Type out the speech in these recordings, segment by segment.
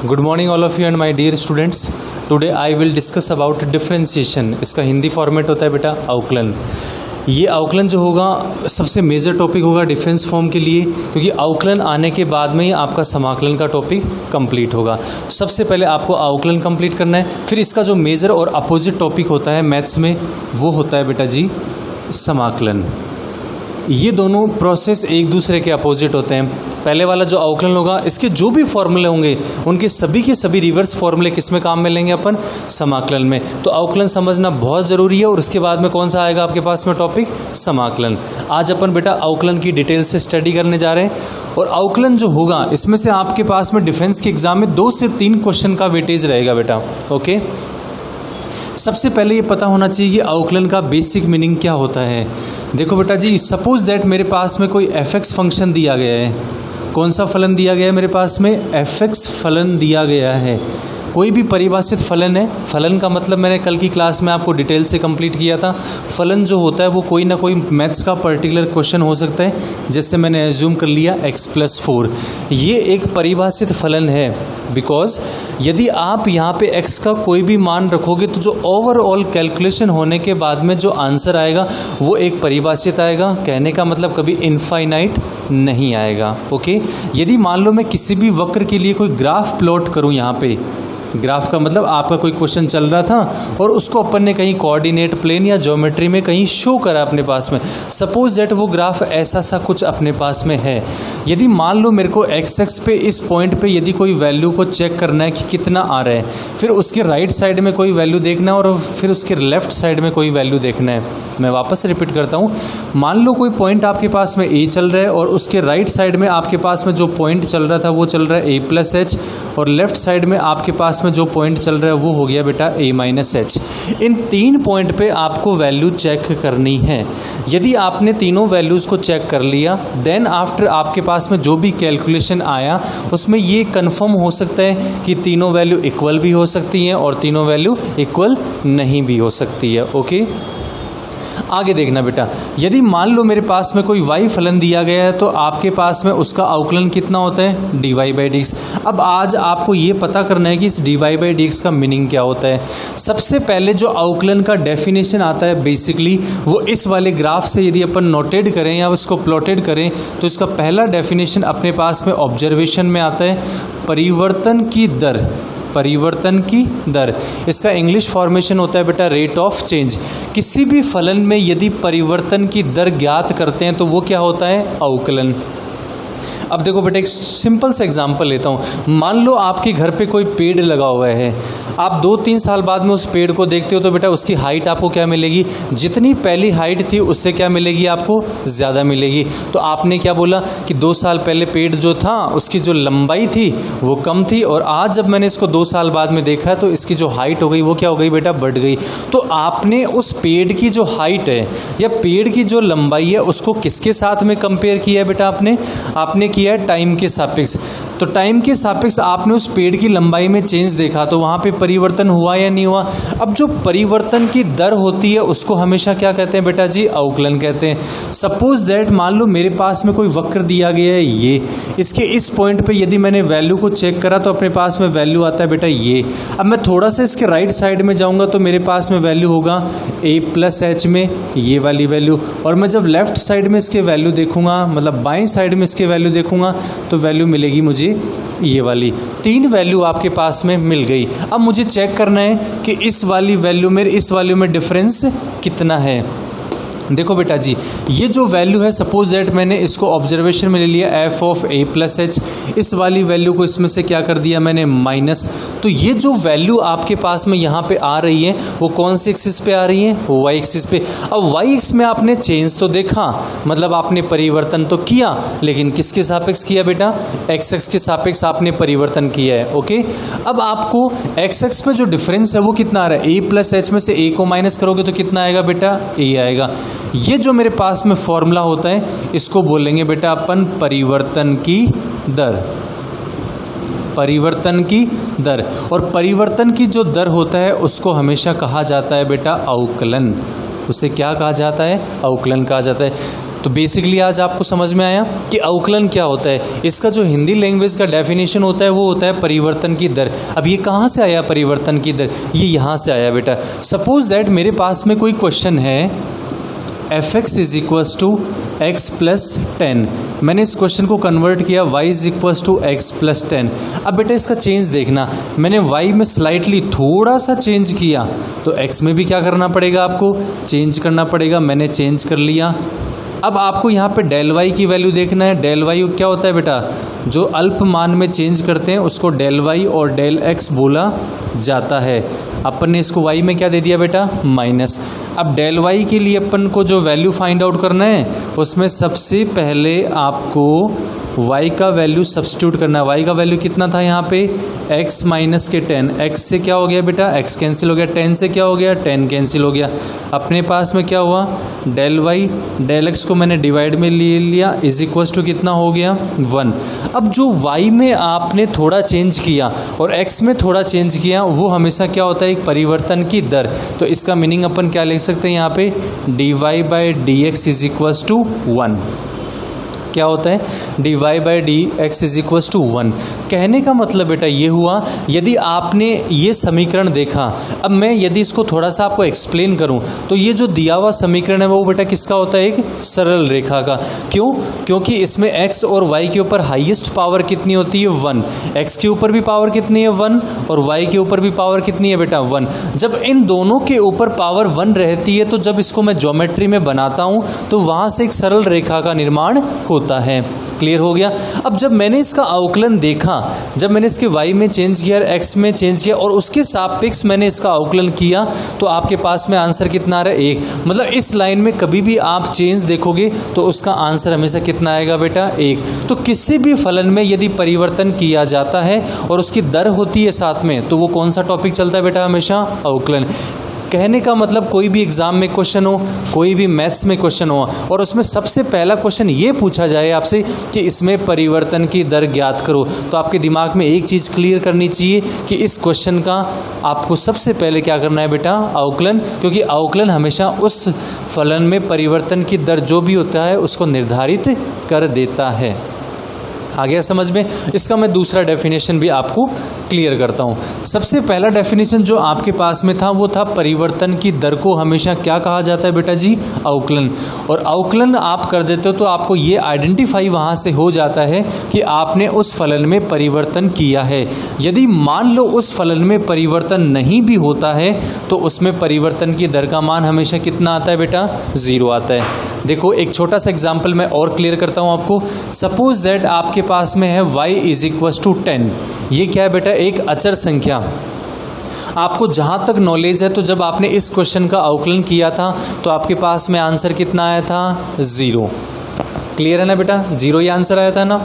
Good morning all of you and my dear students. Today I will discuss about differentiation. इसका Hindi format होता है बेटा अवकलन। ये अवकलन जो होगा सबसे मेजर टॉपिक होगा डिफरेंस फॉर्म के लिए, क्योंकि अवकलन आने के बाद में ही आपका समाकलन का टॉपिक कंप्लीट होगा। सबसे पहले आपको अवकलन कंप्लीट करना है, फिर इसका जो मेजर और अपोजिट टॉपिक होता है मैथ्स में वो होता है बेटा जी समाकलन। ये दोनों प्रोसेस एक दूसरे के अपोजिट होते हैं। पहले वाला जो अवकलन होगा इसके जो भी फॉर्मूले होंगे उनके सभी के सभी रिवर्स फॉर्मूले किस में काम में लेंगे अपन, समाकलन में। तो अवकलन समझना बहुत ज़रूरी है। और उसके बाद में कौन सा आएगा आपके पास में टॉपिक, समाकलन। आज अपन बेटा अवकलन की डिटेल से स्टडी करने जा रहे हैं। और अवकलन जो होगा इसमें से आपके पास में डिफेंस के एग्जाम में 2 से 3 क्वेश्चन का वेटेज रहेगा बेटा। ओके, सबसे पहले ये पता होना चाहिए कि अवकलन का बेसिक मीनिंग क्या होता है। देखो बेटा जी, सपोज दैट मेरे पास में कोई fx फंक्शन दिया गया है। कौन सा फलन दिया गया है मेरे पास में, fx फलन दिया गया है। कोई भी परिभाषित फलन है। फलन का मतलब मैंने कल की क्लास में आपको डिटेल से कंप्लीट किया था। फलन जो होता है वो कोई ना कोई मैथ्स का पर्टिकुलर क्वेश्चन हो सकता है। जैसे मैंने एज्यूम कर लिया x+4, ये एक परिभाषित फलन है। बिकॉज यदि आप यहाँ पे x का कोई भी मान रखोगे तो जो ओवरऑल कैलकुलेशन होने के बाद में जो आंसर आएगा वो एक परिभाषित आएगा। कहने का मतलब कभी इनफाइनाइट नहीं आएगा। ओके, यदि मान लो मैं किसी भी वक्र के लिए कोई ग्राफ प्लॉट करूँ, यहाँ पे ग्राफ का मतलब आपका कोई क्वेश्चन चल रहा था और उसको अपन ने कहीं कोऑर्डिनेट प्लेन या ज्योमेट्री में कहीं शो करा अपने पास में। सपोज दैट वो ग्राफ ऐसा सा कुछ अपने पास में है। यदि मान लो मेरे को एक्स एक्स पे इस पॉइंट पे यदि कोई वैल्यू को चेक करना है कि कितना आ रहा है, फिर उसके राइट साइड में कोई वैल्यू देखना है और फिर उसके लेफ्ट साइड में कोई वैल्यू देखना है। मैं वापस रिपीट करता हूँ, मान लो कोई पॉइंट आपके पास में ए चल रहा है और उसके राइट साइड में आपके पास में जो पॉइंट चल रहा था वो चल रहा है a+h, और लेफ्ट साइड में आपके पास में जो पॉइंट चल रहा है वो हो गया बेटा a-h। इन 3 पॉइंट पे आपको वैल्यू चेक करनी है। यदि आपने तीनों वैल्यूज को चेक कर लिया, देन आफ्टर आपके पास में जो भी कैलकुलेशन आया उसमें ये कंफर्म हो सकता है कि तीनों वैल्यू इक्वल भी हो सकती हैं और तीनों वैल्यू इक्वल नहीं भी हो सकती है। ओके, आगे देखना बेटा, यदि मान लो मेरे पास में कोई y फलन दिया गया है तो आपके पास में उसका अवकलन कितना होता है, dy/dx। अब आज आपको ये पता करना है कि इस dy/dx का मीनिंग क्या होता है। सबसे पहले जो अवकलन का डेफिनेशन आता है बेसिकली वो इस वाले ग्राफ से यदि अपन नोटेड करें या उसको प्लॉटेड करें तो इसका पहला डेफिनेशन अपने पास में ऑब्जर्वेशन में आता है, परिवर्तन की दर। परिवर्तन की दर, इसका इंग्लिश फॉर्मेशन होता है बेटा रेट ऑफ चेंज। किसी भी फलन में यदि परिवर्तन की दर ज्ञात करते हैं तो वो क्या होता है, अवकलन। अब देखो बेटा एक सिंपल सा एग्जांपल लेता हूँ। मान लो आपके घर पे कोई पेड़ लगा हुआ है, आप 2-3 साल बाद में उस पेड़ को देखते हो तो बेटा उसकी हाइट आपको क्या मिलेगी, जितनी पहली हाइट थी उससे क्या मिलेगी, आपको ज़्यादा मिलेगी। तो आपने क्या बोला कि 2 साल पहले पेड़ जो था उसकी जो लंबाई थी वो कम थी और आज जब मैंने इसको 2 साल बाद में देखा तो इसकी जो हाइट हो गई वो क्या हो गई बेटा, बढ़ गई। तो आपने उस पेड़ की जो हाइट है या पेड़ की जो लंबाई है उसको किसके साथ में कंपेयर किया है बेटा, आपने किया है टाइम के सापेक्ष। तो टाइम के सापेक्ष आपने उस पेड़ की लंबाई में चेंज देखा तो वहां पे परिवर्तन हुआ या नहीं हुआ। अब जो परिवर्तन की दर होती है उसको हमेशा क्या कहते हैं बेटा जी, अवकलन कहते हैं। सपोज दैट मान लो मेरे पास में कोई वक्र दिया गया है, ये इसके इस पॉइंट पे यदि मैंने वैल्यू को चेक करा तो अपने पास में वैल्यू आता है बेटा ये। अब मैं थोड़ा सा इसके राइट साइड में जाऊंगा तो मेरे पास में वैल्यू होगा a+h में ये वाली वैल्यू, और मैं जब लेफ्ट साइड में इसके वैल्यू देखूंगा, मतलब बाएं साइड में इसके वैल्यू देखूंगा तो वैल्यू मिलेगी मुझे ये वाली। 3 वैल्यू आपके पास में मिल गई। अब मुझे चेक करना है कि इस वाली वैल्यू में इस वैल्यू में डिफरेंस कितना है। देखो बेटा जी, ये जो वैल्यू है सपोज दैट मैंने इसको ऑब्जर्वेशन में ले लिया f(a+h), इस वाली वैल्यू को इसमें से क्या कर दिया मैंने, माइनस। तो ये जो वैल्यू आपके पास में यहाँ पे आ रही है वो कौन सी एक्सिस पे आ रही है, y एक्सिस पे। अब y एक्सिस में आपने चेंज तो देखा, मतलब आपने परिवर्तन तो किया, लेकिन किसके सापेक्ष किया बेटा, x एक्सिस के सापेक्ष आपने परिवर्तन किया है। ओके, अब आपको x एक्सिस पे जो डिफरेंस है वो कितना आ रहा है, a+h में से a को माइनस करोगे तो कितना आएगा बेटा, a आएगा। ये जो मेरे पास में फॉर्मूला होता है इसको बोलेंगे बेटा अपन परिवर्तन की दर। परिवर्तन की दर, और परिवर्तन की जो दर होता है उसको हमेशा कहा जाता है बेटा अवकलन। उसे क्या कहा जाता है, अवकलन कहा जाता है। तो बेसिकली आज आपको समझ में आया कि अवकलन क्या होता है। इसका जो हिंदी लैंग्वेज का डेफिनेशन होता है वो होता है परिवर्तन की दर। अब ये कहाँ से आया परिवर्तन की दर? ये यहाँ से आया बेटा। सपोज दैट मेरे पास में कोई क्वेश्चन है fx is equals to x plus 10। मैंने इस क्वेश्चन को कन्वर्ट किया y is equals to x plus 10। अब बेटा इसका चेंज देखना, मैंने y में स्लाइटली थोड़ा सा चेंज किया तो x में भी क्या करना पड़ेगा, आपको चेंज करना पड़ेगा। मैंने चेंज कर लिया। अब आपको यहाँ पे डेल वाई की वैल्यू देखना है। डेल वाई क्या होता है बेटा, जो अल्प मान में चेंज करते हैं उसको डेल वाई और डेल एक्स बोला जाता है। अपन ने इसको वाई में क्या दे दिया बेटा, माइनस। अब डेल वाई के लिए अपन को जो वैल्यू फाइंड आउट करना है उसमें सबसे पहले आपको y का वैल्यू सब्स्टिट्यूट करना है। y का वैल्यू कितना था यहाँ पे, x माइनस के 10। x से क्या हो गया बेटा, x कैंसिल हो गया। 10 से क्या हो गया, 10 कैंसिल हो गया। अपने पास में क्या हुआ, डेल y डेल x को मैंने डिवाइड में ले लिया, इज इक्वल्स टू कितना हो गया, 1। अब जो y में आपने थोड़ा चेंज किया और x में थोड़ा चेंज किया वो हमेशा क्या होता है, एक परिवर्तन की दर। तो इसका मीनिंग अपन क्या लिख सकते हैं यहाँ पे, dy by d x is equals to 1। क्या होता है, dy by d x is equals to 1। कहने का मतलब बेटा ये हुआ, यदि आपने ये समीकरण देखा, अब मैं यदि इसको थोड़ा सा आपको एक्सप्लेन करूं तो ये जो दिया हुआ समीकरण है वो बेटा किसका होता है, एक सरल रेखा का। क्यों, क्योंकि इसमें x और y के ऊपर हाईएस्ट पावर कितनी होती है, 1। x के ऊपर भी पावर कितनी है, 1, और y के ऊपर भी पावर कितनी है बेटा, 1। जब इन दोनों के ऊपर पावर 1 रहती है तो जब इसको मैं ज्योमेट्री में बनाता हूं तो वहां से एक सरल रेखा का निर्माण होता है। क्लियर हो गया। अब जब मैंने इसका अवकलन देखा, जब मैंने इसके y में चेंज किया, x में चेंज किया और उसके सापेक्ष मैंने इसका अवकलन किया तो आपके पास में आंसर कितना आ रहा है, 1। मतलब इस लाइन में कभी भी आप चेंज देखोगे तो उसका आंसर हमेशा कितना आएगा बेटा, 1। तो किसी भी फलन में यदि परिवर्तन किया जाता है और उसकी दर होती है साथ में, तो वो कौन सा टॉपिक चलता है बेटा, हमेशा अवकलन। कहने का मतलब कोई भी एग्जाम में क्वेश्चन हो, कोई भी मैथ्स में क्वेश्चन हो और उसमें सबसे पहला क्वेश्चन ये पूछा जाए आपसे कि इसमें परिवर्तन की दर ज्ञात करो, तो आपके दिमाग में एक चीज़ क्लियर करनी चाहिए कि इस क्वेश्चन का आपको सबसे पहले क्या करना है बेटा, अवकलन। क्योंकि अवकलन हमेशा उस फलन में परिवर्तन की दर जो भी होता है उसको निर्धारित कर देता है। आ गया समझ में। इसका मैं दूसरा डेफिनेशन भी आपको क्लियर करता हूँ। सबसे पहला डेफिनेशन जो आपके पास में था वो था परिवर्तन की दर को हमेशा क्या कहा जाता है बेटा जी, अवकलन। और अवकलन आप कर देते हो तो आपको ये आइडेंटिफाई वहाँ से हो जाता है कि आपने उस फलन में परिवर्तन किया है। यदि मान लो उस फलन में परिवर्तन नहीं भी होता है तो उसमें परिवर्तन की दर का मान हमेशा कितना आता है बेटा, 0 आता है। देखो एक छोटा सा एग्जाम्पल मैं और क्लियर करता हूँ आपको। सपोज दैट आपके पास में है y इज इक्वल्स टू 10। ये क्या है बेटा, एक अचर संख्या। आपको जहाँ तक नॉलेज है तो जब आपने इस क्वेश्चन का अवकलन किया था तो आपके पास में आंसर कितना आया था, 0। क्लियर है ना बेटा, 0 ही आंसर आया था ना।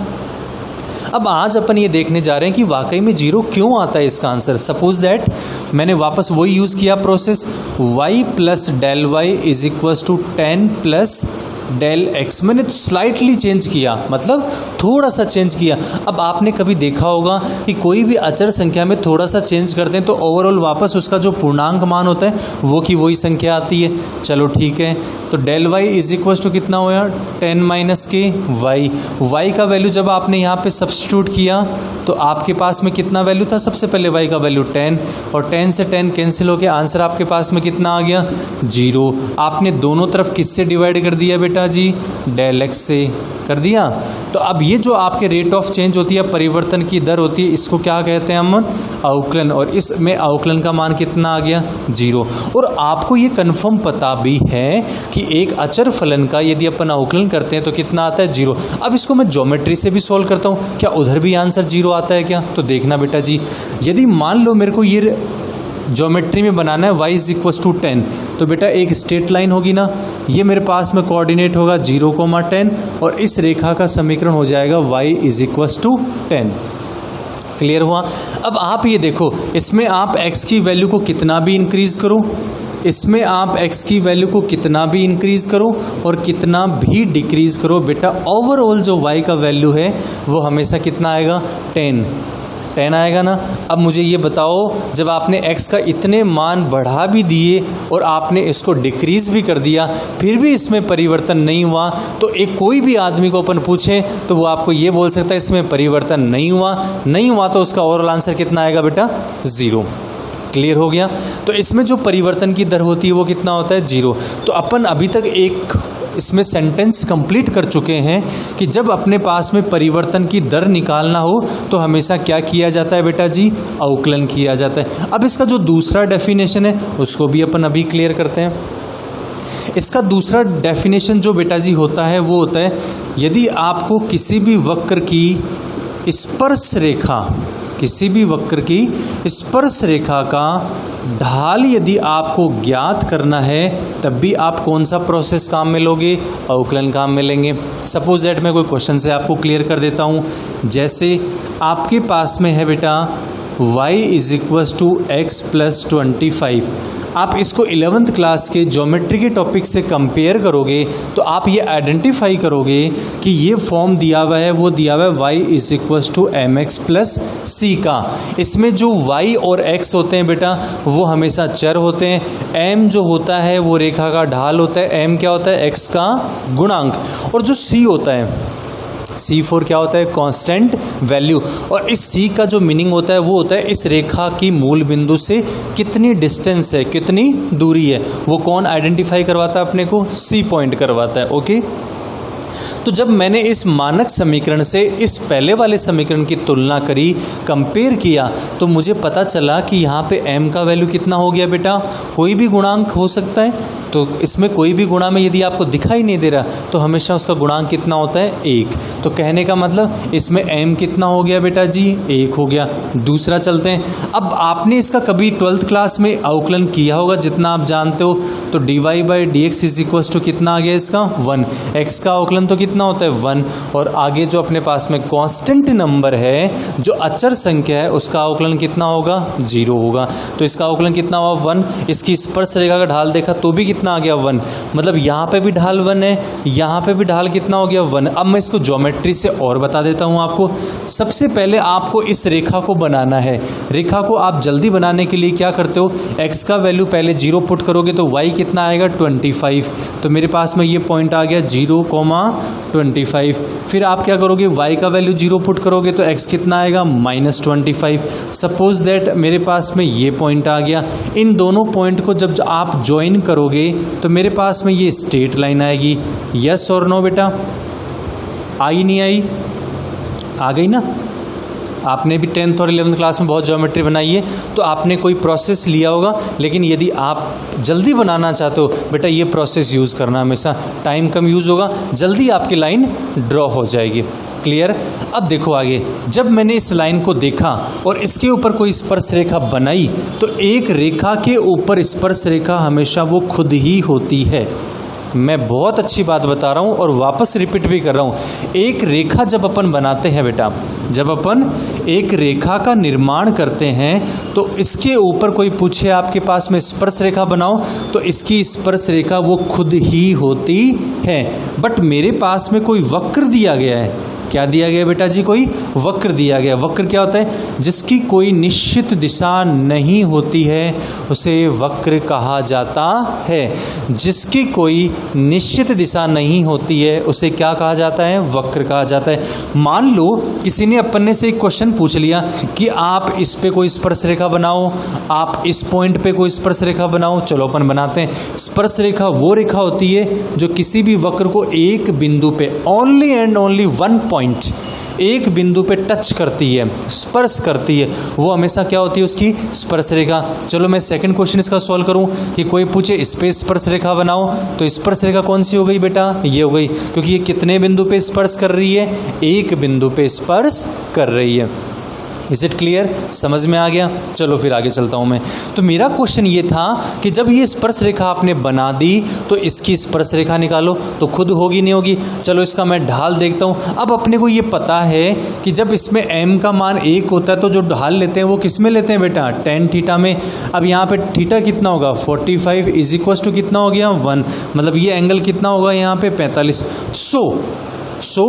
अब आज अपन ये देखने जा रहे हैं कि वाकई में 0 क्यों आता है इसका आंसर। सपोज दैट मैंने वापस वही यूज़ किया process, y plus del y is equals to 10 plus del x. मैंने स्लाइटली चेंज किया, मतलब थोड़ा सा चेंज किया। अब आपने कभी देखा होगा कि कोई भी अचर संख्या में थोड़ा सा चेंज करते हैं तो ओवरऑल वापस उसका जो पूर्णांक मान होता है वो की वही संख्या आती है। चलो ठीक है, तो del y is equal to कितना हुआ, 10 माइनस के वाई। वाई का वैल्यू जब आपने यहाँ पे सब्स्टिट्यूट किया तो आपके पास में कितना वैल्यू था, सबसे पहले वाई का वैल्यू 10, और 10 से 10 कैंसिल हो गया, आंसर आपके पास में कितना आ गया, 0। आपने दोनों तरफ किससे डिवाइड कर दिया बेटा जी, डेल एक्स से कर दिया। तो अब ये जो आपके रेट ऑफ चेंज होती है, परिवर्तन की दर होती है, इसको क्या कहते हैं हम, अवकलन। और इसमें अवकलन का मान कितना आ गया, 0। और आपको ये कंफर्म पता भी है कि एक अचर फलन का यदि अपन अवकलन करते हैं तो कितना आता है, 0। अब इसको मैं ज्योमेट्री से भी सोल्व करता हूँ, क्या उधर भी आंसर 0 आता है क्या, तो देखना बेटा जी, यदि मान लो मेरे को ये ज्योमेट्री में बनाना है y इज इक्वल टू 10, तो बेटा एक स्ट्रेट लाइन होगी ना, ये मेरे पास में कोऑर्डिनेट होगा 0,10 और इस रेखा का समीकरण हो जाएगा y is equal to 10। Clear हुआ। अब आप ये देखो, इसमें आप x की वैल्यू को कितना भी इंक्रीज करो, इसमें आप x की वैल्यू को कितना भी इंक्रीज करो और कितना भी डिक्रीज करो, बेटा ओवरऑल जो y का वैल्यू है वो हमेशा कितना आएगा, 10। 10 आएगा ना। अब मुझे ये बताओ, जब आपने x का इतने मान बढ़ा भी दिए और आपने इसको डिक्रीज भी कर दिया, फिर भी इसमें परिवर्तन नहीं हुआ, तो एक कोई भी आदमी को अपन पूछे तो वो आपको ये बोल सकता है इसमें परिवर्तन नहीं हुआ, तो उसका ओवरऑल आंसर कितना आएगा बेटा? 0। क्लियर हो गया? तो इसमें जो परिवर्तन की दर होती है वो कितना होता है? 0। तो अपन अभी तक एक इसमें सेंटेंस कंप्लीट कर चुके हैं कि जब अपने पास में परिवर्तन की दर निकालना हो तो हमेशा क्या किया जाता है बेटा जी? अवकलन किया जाता है। अब इसका जो दूसरा डेफिनेशन है उसको भी अपन अभी क्लियर करते हैं। इसका दूसरा डेफिनेशन जो बेटा जी होता है वो होता है, यदि आपको किसी भी वक्र की स्पर्श रेखा, किसी भी वक्र की स्पर्श रेखा का ढाल यदि आपको ज्ञात करना है, तब भी आप कौन सा प्रोसेस काम में लोगे? अवकलन काम में लेंगे। सपोज दैट मैं कोई क्वेश्चन से आपको क्लियर कर देता हूँ। जैसे आपके पास में है बेटा y = x + 25। आप इसको 11th क्लास के ज्योमेट्री के टॉपिक से कंपेयर करोगे तो आप ये आइडेंटिफाई करोगे कि ये फॉर्म दिया हुआ है, वो दिया हुआ है y = mx + c का। इसमें जो y और x होते हैं बेटा वो हमेशा चर होते हैं। m जो होता है वो रेखा का ढाल होता है, m क्या होता है? x का गुणांक। और जो c होता है, C4 क्या होता है? Constant value. और इस C का जो मीनिंग होता है वो होता है इस रेखा की मूल बिंदु से कितनी डिस्टेंस है, कितनी दूरी है। वो कौन आइडेंटिफाई करवाता है अपने को? C पॉइंट करवाता है। ओके, तो जब मैंने इस मानक समीकरण से इस पहले वाले समीकरण की तुलना करी, कंपेयर किया, तो मुझे पता चला कि यहाँ पे m का वैल्यू कितना हो गया बेटा? कोई भी गुणांक हो सकता है। तो इसमें कोई भी गुणा में यदि आपको दिखाई नहीं दे रहा तो हमेशा उसका गुणांक कितना होता है? 1। तो कहने का मतलब इसमें m कितना हो गया बेटा जी? 1 हो गया। दूसरा चलते हैं। अब आपने इसका कभी 12th क्लास में अवकलन किया होगा, जितना आप जानते हो, तो dy/dx = कितना आ गया इसका? 1। x का अवकलन तो कितना होता है? 1। और आगे जो अपने पास में कांस्टेंट नंबर है, जो अचर संख्या है, उसका अवकलन कितना होगा? 0 होगा। तो इसका अवकलन कितना हुआ? 1। इसकी स्पर्श रेखा का ढाल देखा तो भी कितना आ गया? 1। मतलब यहाँ पे भी ढाल 1 है, यहाँ पे भी ढाल कितना हो गया? 1। अब मैं इसको ज्योमेट्री से और बता देता हूँ आपको। सबसे पहले आपको इस रेखा को बनाना है। रेखा को आप जल्दी बनाने के लिए क्या करते हो? x का वैल्यू पहले 0 पुट करोगे तो y कितना आएगा? 25। तो मेरे पास में ये पॉइंट आ गया 0,25। फिर आप क्या करोगे? y का वैल्यू 0 पुट करोगे तो x कितना आएगा? -25। सपोज दैट मेरे पास में ये पॉइंट आ गया। इन दोनों पॉइंट को जब आप ज्वाइन करोगे तो मेरे पास में ये स्ट्रेट लाइन आएगी। यस और नो बेटा? आई नहीं आई? आ गई ना? आपने भी 10th और 11th क्लास में बहुत ज्योमेट्री बनाई है, तो आपने कोई प्रोसेस लिया होगा। लेकिन यदि आप जल्दी बनाना चाहते हो बेटा, ये प्रोसेस यूज़ करना, हमेशा टाइम कम यूज़ होगा, जल्दी आपकी लाइन ड्रॉ हो जाएगी। क्लियर? अब देखो आगे, जब मैंने इस लाइन को देखा और इसके ऊपर कोई स्पर्श रेखा बनाई, तो एक रेखा के ऊपर स्पर्श रेखा हमेशा वो खुद ही होती है। मैं बहुत अच्छी बात बता रहा हूँ और वापस रिपीट भी कर रहा हूँ। एक रेखा जब अपन बनाते हैं बेटा, जब अपन एक रेखा का निर्माण करते हैं तो इसके ऊपर कोई पूछे आपके पास में स्पर्श रेखा बनाओ, तो इसकी स्पर्श रेखा वो खुद ही होती है। बट मेरे पास में कोई वक्र दिया गया है। क्या दिया गया बेटा जी? कोई वक्र दिया गया। वक्र क्या होता है? जिसकी कोई निश्चित दिशा नहीं होती है उसे वक्र कहा जाता है। जिसकी कोई निश्चित दिशा नहीं होती है उसे क्या कहा जाता है? वक्र कहा जाता है। मान लो किसी ने अपन से एक क्वेश्चन पूछ लिया कि आप इस पे कोई स्पर्श रेखा बनाओ, आप इस पॉइंट पे कोई स्पर्श रेखा बनाओ। चलो अपन बनाते हैं। स्पर्श रेखा वो रेखा होती है जो किसी भी वक्र को एक बिंदु पे, only and only one point, एक बिंदु पे टच करती है, स्पर्श करती है, वो हमेशा क्या होती है? उसकी स्पर्श रेखा। चलो मैं सेकंड क्वेश्चन इसका सॉल्व करूं कि कोई पूछे इस पे स्पर्श रेखा बनाओ, तो स्पर्श रेखा कौन सी हो गई बेटा? ये हो गई, क्योंकि ये कितने बिंदु पे स्पर्श कर रही है? एक बिंदु पे स्पर्श कर रही है। Is it clear? समझ में आ गया? चलो फिर आगे चलता हूँ मैं। तो मेरा क्वेश्चन ये था कि जब ये स्पर्श रेखा आपने बना दी तो इसकी स्पर्श रेखा निकालो, तो खुद होगी नहीं होगी? चलो इसका मैं ढाल देखता हूँ। अब अपने को ये पता है कि जब इसमें m का मान 1 होता है तो जो ढाल लेते हैं वो किस में लेते हैं बेटा? tan थीटा में। अब यहाँ पे थीटा कितना होगा? 45 = कितना हो गया? 1। मतलब ये एंगल कितना होगा यहाँ पे? 45। So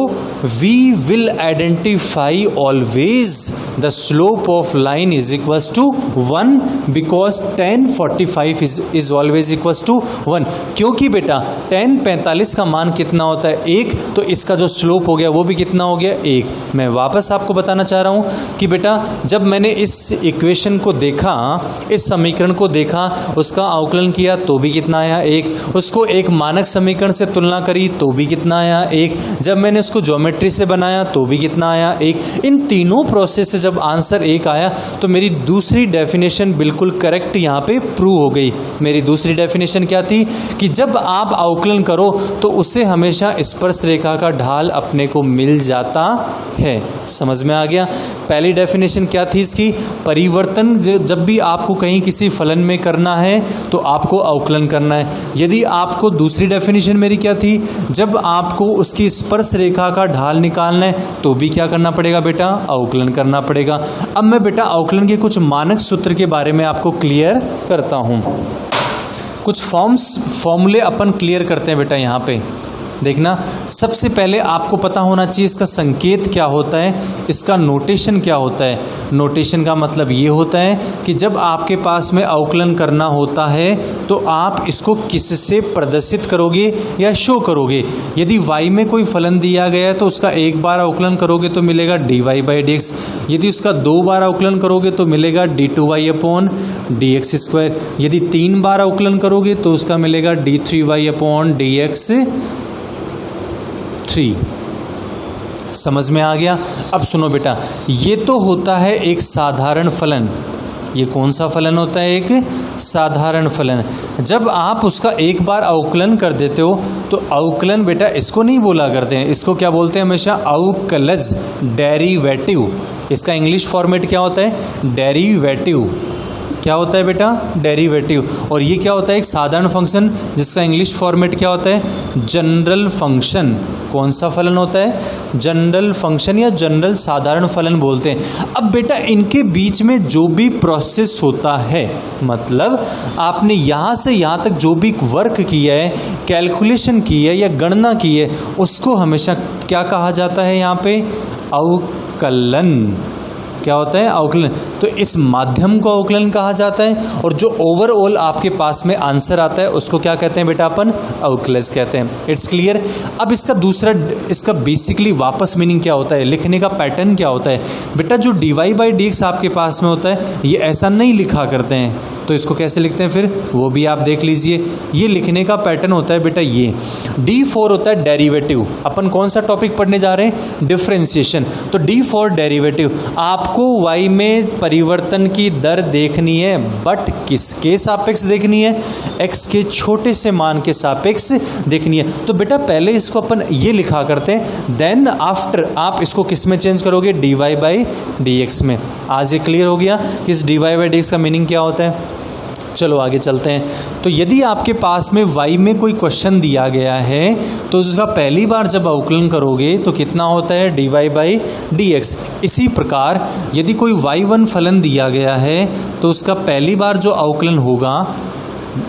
we will identify always the slope of line is equals to 1 because tan 45 is always equals to 1। क्योंकि बेटा tan 45 का मान कितना होता है 1, तो इसका जो स्लोप हो गया वो भी कितना हो गया 1। मैं वापस आपको बताना चाह रहा हूं कि बेटा जब मैंने इस इक्वेशन को देखा, इस समीकरण को देखा, उसका अवकलन किया तो भी कितना आया 1, उसको एक मानक समीकरण से तुलना करी तो भी कितना आया 1, जब मैंने उसको ज्योमेट्री से बनाया तो भी कितना आया 1। इन तीनों प्रोसेस से जब आंसर 1 आया तो मेरी दूसरी डेफिनेशन बिल्कुल करेक्ट यहाँ पे प्रूव हो गई। मेरी दूसरी डेफिनेशन क्या थी कि जब आप अवकलन करो तो उसे हमेशा स्पर्श रेखा का ढाल अपने को मिल जाता है। समझ में आ गया? पहली डेफिनेशन क्या थी इसकी? परिवर्तन जब भी आपको कहीं किसी फलन में करना है तो आपको अवकलन करना है। यदि आपको दूसरी डेफिनेशन मेरी क्या थी? जब आपको उसकी स्पर्श रेखा का ढाल निकालना है तो भी क्या करना पड़ेगा बेटा? अवकलन करना पड़ेगा। अब मैं बेटा अवकलन के कुछ मानक सूत्र के बारे में आपको क्लियर करता हूं। कुछ फॉर्मूले अपन क्लियर करते हैं बेटा। यहाँ पे देखना, सबसे पहले आपको पता होना चाहिए इसका संकेत क्या होता है, इसका नोटेशन क्या होता है। नोटेशन का मतलब ये होता है कि जब आपके पास में अवकलन करना होता है तो आप इसको किससे प्रदर्शित करोगे या शो करोगे। यदि y में कोई फलन दिया गया है तो उसका एक बार अवकलन करोगे तो मिलेगा dy/dx। यदि उसका 2 बार अवकलन करोगे तो मिलेगा d2y/dx²। यदि 3 बार अवकलन करोगे तो उसका मिलेगा d3y/dx3। समझ में आ गया? अब सुनो बेटा, ये तो होता है एक साधारण फलन। ये कौन सा फलन होता है? एक साधारण फलन। जब आप उसका एक बार अवकलन कर देते हो तो अवकलन बेटा इसको नहीं बोला करते हैं, इसको क्या बोलते हैं हमेशा? अवकलज, डेरिवेटिव। इसका इंग्लिश फॉर्मेट क्या होता है? डेरिवेटिव। क्या होता है बेटा? डेरिवेटिव। और ये क्या होता है? एक साधारण फंक्शन जिसका इंग्लिश फॉर्मेट क्या होता है? General function. कौन सा फलन होता है? जनरल फंक्शन या जनरल साधारण फलन बोलते हैं। अब बेटा इनके बीच में जो भी प्रोसेस होता है, मतलब आपने यहाँ से यहाँ तक जो भी वर्क किया है, कैलकुलेशन की है या गणना की है, उसको हमेशा क्या कहा जाता है? यहाँ पे अवकलन। क्या होता है? अवकलन। तो इस माध्यम को अवकलन कहा जाता है और जो ओवरऑल आपके पास में आंसर आता है उसको क्या कहते हैं बेटा? अपन अवकलज कहते हैं। It's clear? अब इसका दूसरा, इसका बेसिकली वापस मीनिंग क्या होता है, लिखने का पैटर्न क्या होता है बेटा? जो dy/dx आपके पास में होता है ये ऐसा नहीं लिखा करते हैं, तो इसको कैसे लिखते हैं फिर वो भी आप देख लीजिए। ये लिखने का पैटर्न होता है बेटा ये। D4 होता है डेरिवेटिव। अपन कौन सा टॉपिक पढ़ने जा रहे हैं? डिफरेंशिएशन। तो D4 डेरिवेटिव। आपको y में परिवर्तन की दर देखनी है, बट किसके सापेक्ष देखनी है? x के छोटे से मान के सापेक्ष देखनी है। तो बेटा पहले इसको अपन ये लिखा करते हैं, देन आफ्टर आप इसको किस में चेंज करोगे? dy/dx में। आज ये क्लियर हो गया कि इस dy/dx का मीनिंग क्या होता है। चलो आगे चलते हैं। तो यदि आपके पास में y में कोई क्वेश्चन दिया गया है तो उसका पहली बार जब अवकलन करोगे तो कितना होता है? dy/dx। इसी प्रकार यदि कोई y1 फलन दिया गया है तो उसका पहली बार जो अवकलन होगा,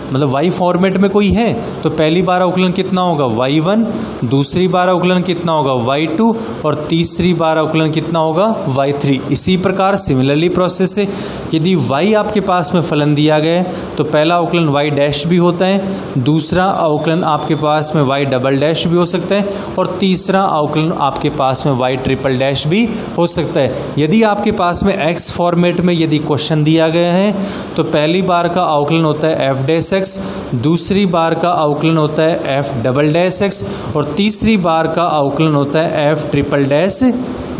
मतलब y फॉर्मेट में कोई है तो पहली बार अवकलन कितना होगा? y1, दूसरी बार अवकलन कितना होगा? y2 और तीसरी बार अवकलन कितना होगा? y3। इसी प्रकार सिमिलरली प्रोसेस से यदि y आपके पास में फलन दिया गया है तो पहला अवकलन y डैश भी होता है, दूसरा अवकलन आपके पास में y डबल डैश भी हो सकता है और तीसरा अवकलन आपके पास में y ट्रिपल डैश भी हो सकता है। यदि आपके पास में x फॉर्मेट में यदि क्वेश्चन दिया गया है तो पहली बार का अवकलन होता है f डैश x, दूसरी बार का अवकलन होता है f डबल डैश x और तीसरी बार का अवकलन होता है f ट्रिपल डैश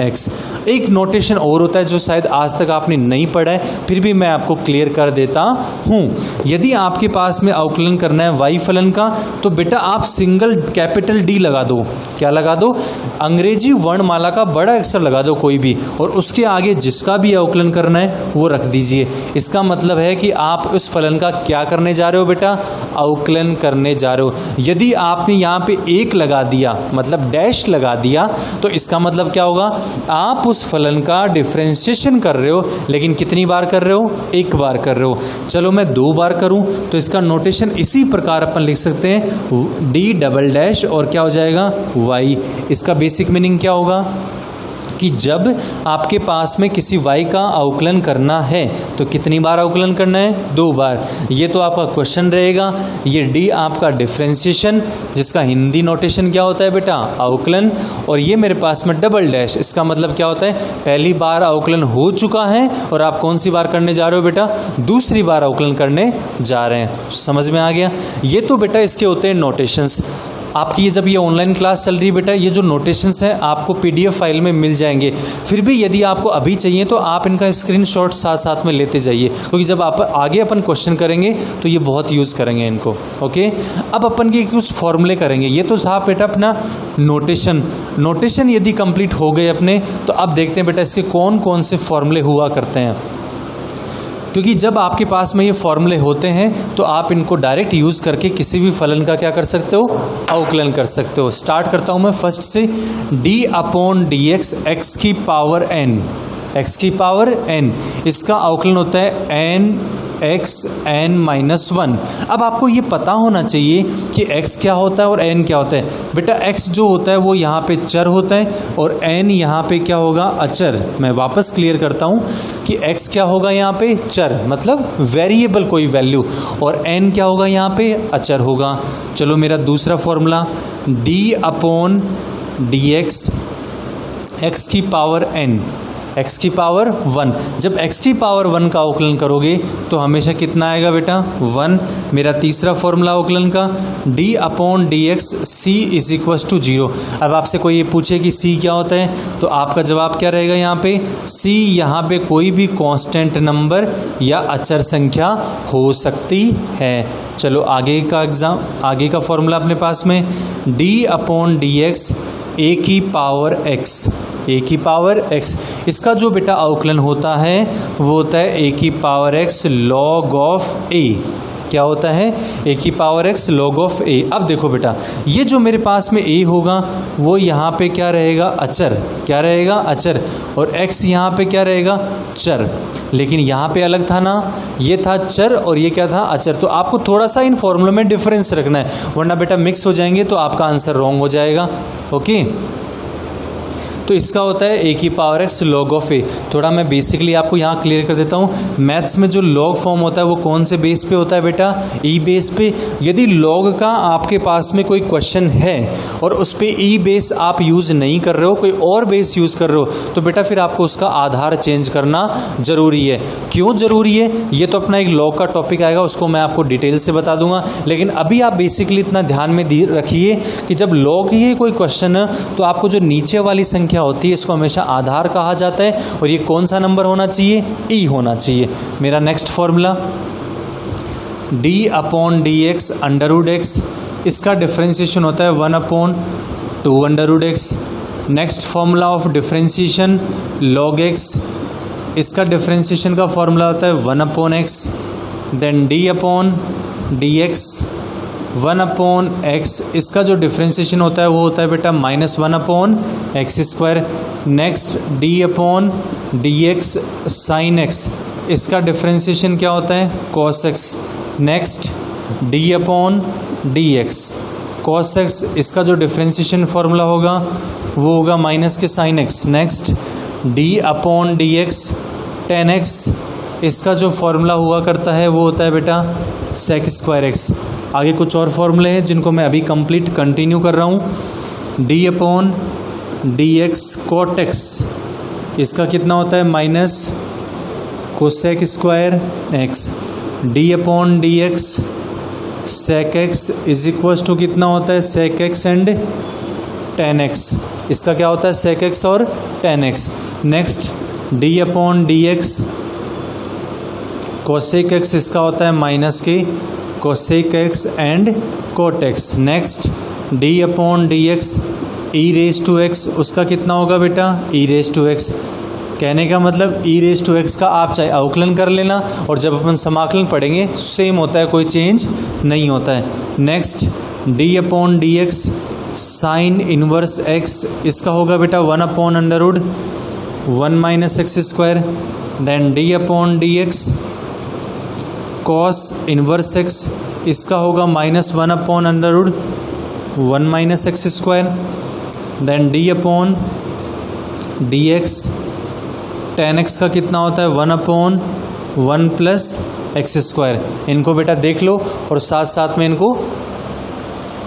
x। एक नोटेशन और होता है जो शायद आज तक आपने नहीं पढ़ा है, फिर भी मैं आपको क्लियर कर देता हूँ। यदि आपके पास में अवकलन करना है y फलन का तो बेटा आप सिंगल कैपिटल D लगा दो। क्या लगा दो? अंग्रेजी वर्णमाला का बड़ा अक्षर लगा दो कोई भी, और उसके आगे जिसका भी अवकलन करना है वो रख दीजिए। इसका मतलब है कि आप उस फलन का क्या करने जा रहे हो बेटा? अवकलन करने जा रहे हो। यदि आपने यहाँ पे 1 लगा दिया, मतलब डैश लगा दिया, तो इसका मतलब क्या होगा? आप उस फलन का डिफरेंशिएशन कर रहे हो, लेकिन कितनी बार कर रहे हो? एक बार कर रहे हो। चलो मैं 2 बार करूं तो इसका नोटेशन इसी प्रकार अपन लिख सकते हैं, डी डबल डैश और क्या हो जाएगा? y। इसका बेसिक मीनिंग क्या होगा कि जब आपके पास में किसी y का अवकलन करना है तो कितनी बार अवकलन करना है? 2 बार। ये तो आपका क्वेश्चन रहेगा। ये d आपका डिफरेंशिएशन, जिसका हिंदी नोटेशन क्या होता है बेटा? अवकलन। और ये मेरे पास में डबल डैश, इसका मतलब क्या होता है? पहली बार अवकलन हो चुका है और आप कौन सी बार करने जा रहे हो बेटा? दूसरी बार अवकलन करने जा रहे हैं। समझ में आ गया? ये तो बेटा इसके होते हैं नोटेशंस। आपकी ये जब ये ऑनलाइन क्लास चल रही है बेटा, ये जो नोटेशंस हैं आपको पीडीएफ फाइल में मिल जाएंगे। फिर भी यदि आपको अभी चाहिए तो आप इनका स्क्रीनशॉट साथ साथ में लेते जाइए, क्योंकि जब आप आगे अपन क्वेश्चन करेंगे तो ये बहुत यूज़ करेंगे इनको। ओके, अब अपन के कुछ फॉर्मूले करेंगे। ये तो था बेटा अपना नोटेशन यदि कंप्लीट हो गए अपने, तो अब देखते हैं बेटा इसके कौन कौन से फॉर्मूले हुआ करते हैं। क्योंकि जब आपके पास में ये फॉर्मूले होते हैं तो आप इनको डायरेक्ट यूज़ करके किसी भी फलन का क्या कर सकते हो? अवकलन कर सकते हो। स्टार्ट करता हूँ मैं फर्स्ट से, D upon d x x की पावर n, एक्स की पावर n, इसका अवकलन होता है n x n माइनस 1। अब आपको ये पता होना चाहिए कि x क्या होता है और n क्या होता है। बेटा x जो होता है वो यहाँ पे चर होता है और n यहाँ पे क्या होगा? अचर। मैं वापस क्लियर करता हूँ कि x क्या होगा यहाँ पे? चर, मतलब वेरिएबल कोई वैल्यू, और n क्या होगा यहाँ पे? अचर होगा। चलो मेरा दूसरा formula, d upon d x x की पावर n, x की पावर 1। जब x की पावर 1 का अवकलन करोगे तो हमेशा कितना आएगा बेटा? 1। मेरा तीसरा फॉर्मूला अवकलन का, d upon d x c is equal to 0। अब आपसे कोई ये पूछे कि c क्या होता है तो आपका जवाब क्या रहेगा यहाँ पे? c यहाँ पे कोई भी कांस्टेंट नंबर या अचर संख्या हो सकती है। चलो आगे का फॉर्मूला अपने पास में, d अपॉन डी एक्स ए की पावर x, ए की पावर x, इसका जो बेटा अवकलन होता है वो होता है ए की power x log of a। क्या होता है? ए की power x log of a। अब देखो बेटा, ये जो मेरे पास में a होगा वो यहाँ पे क्या रहेगा? अचर। क्या रहेगा? अचर। और x यहाँ पे क्या रहेगा? चर। लेकिन यहाँ पे अलग था ना, ये था चर और ये क्या था? अचर। तो आपको थोड़ा सा इन फॉर्मूलों में डिफरेंस रखना है, वरना बेटा मिक्स हो जाएंगे तो आपका आंसर रॉन्ग हो जाएगा। ओके, तो इसका होता है ए की पावर एक्स लॉग ऑफ ए। थोड़ा मैं बेसिकली आपको यहाँ क्लियर कर देता हूँ। मैथ्स में जो लॉग फॉर्म होता है वो कौन से बेस पे होता है बेटा? ई बेस पे। यदि लॉग का आपके पास में कोई क्वेश्चन है और उस पर ई बेस आप यूज़ नहीं कर रहे हो, कोई और बेस यूज़ कर रहे हो, तो बेटा फिर आपको उसका आधार चेंज करना ज़रूरी है। क्यों ज़रूरी है ये तो अपना एक लॉग का टॉपिक आएगा, उसको मैं आपको डिटेल से बता दूंगा। लेकिन अभी आप बेसिकली इतना ध्यान में रखिए कि जब लॉग ही कोई क्वेश्चन है तो आपको जो नीचे वाली संख्या होती है इसको हमेशा आधार कहा जाता है, और ये कौन सा नंबर होना चाहिए? ई होना चाहिए। मेरा next formula, d upon d x under root x, इसका डिफरेंशिएशन होता है 1 upon 2 under root x. Next formula of differentiation log x, इसका डिफरेंशिएशन का फॉर्मूला होता है 1 upon x. Then d upon d x 1 upon x, इसका जो differentiation होता है वो होता है बेटा -1 upon x square. Next d upon d x sine x, इसका डिफरेंशिएशन क्या होता है? cos x। Next d upon d x cos x, इसका जो डिफरेंशिएशन फॉर्मूला होगा वो होगा माइनस के sine x। Next d upon d x tan x, इसका जो फॉर्मूला हुआ करता है वो होता है बेटा sec स्क्वायर x। आगे कुछ और फॉर्मूले हैं जिनको मैं अभी कंटिन्यू कर रहा हूँ। d upon d x cot x, इसका कितना होता है? Minus cosec square x. d upon d x sec x is equal to कितना होता है? Sec x and tan x, इसका क्या होता है? सेक एक्स और tan x. Next d upon d x cosec x, इसका होता है माइनस के cosec x and cot x. Next d upon d x e raise to x, उसका कितना होगा बेटा? ई रेज टू एक्स। कहने का मतलब ई रेज टू एक्स का आप चाहे अवकलन कर लेना, और जब अपन समाकलन पढ़ेंगे सेम होता है, कोई चेंज नहीं होता है। Next d upon d x sine inverse x, इसका होगा बेटा 1 upon under root 1 minus x square, then d upon d x cos inverse x, इसका होगा -1 upon under root 1 minus x square, then d upon d x tan x का कितना होता है 1 upon 1 plus x square. इनको बेटा देख लो और साथ साथ में इनको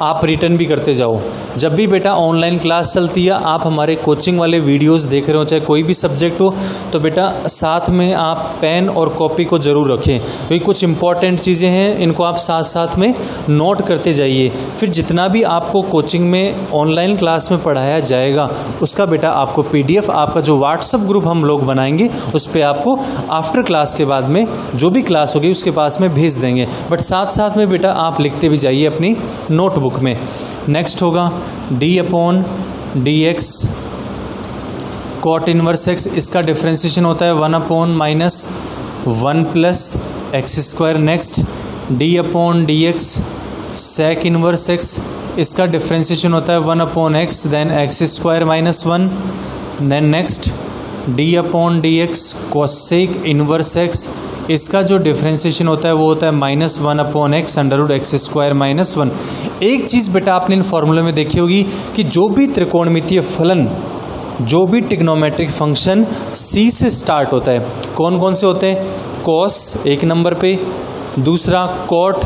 आप रिटर्न भी करते जाओ। जब भी बेटा ऑनलाइन क्लास चलती है, आप हमारे कोचिंग वाले वीडियोस देख रहे हो, चाहे कोई भी सब्जेक्ट हो, तो बेटा साथ में आप पेन और कॉपी को ज़रूर रखें, क्योंकि कुछ इंपॉर्टेंट चीज़ें हैं, इनको आप साथ साथ में नोट करते जाइए। फिर जितना भी आपको कोचिंग में ऑनलाइन क्लास में पढ़ाया जाएगा, उसका बेटा आपको PDF आपका जो व्हाट्सअप ग्रुप हम लोग बनाएंगे, उस पर आपको आफ्टर क्लास के बाद में जो भी क्लास होगी उसके पास में भेज देंगे। बट साथ साथ में बेटा आप लिखते भी जाइए अपनी नोटबुक में। नेक्स्ट होगा d upon d x cot inverse x, इसका डिफ्रेंसिएशन होता है 1 upon -1 plus x square. Next d upon d x sec inverse x, इसका डिफ्रेंसिएशन होता है 1 upon x then x square -1। Then next d upon d x cosec inverse x, इसका जो differentiation होता है वो होता है -1 upon x under root x square -1। एक चीज़ बेटा आपने इन फॉर्मूले में देखी होगी कि जो भी त्रिकोणमितीय फलन, जो भी ट्रिग्नोमेट्रिक फंक्शन C से स्टार्ट होता है, कौन कौन से होते हैं? कॉस एक नंबर पे, दूसरा कॉट,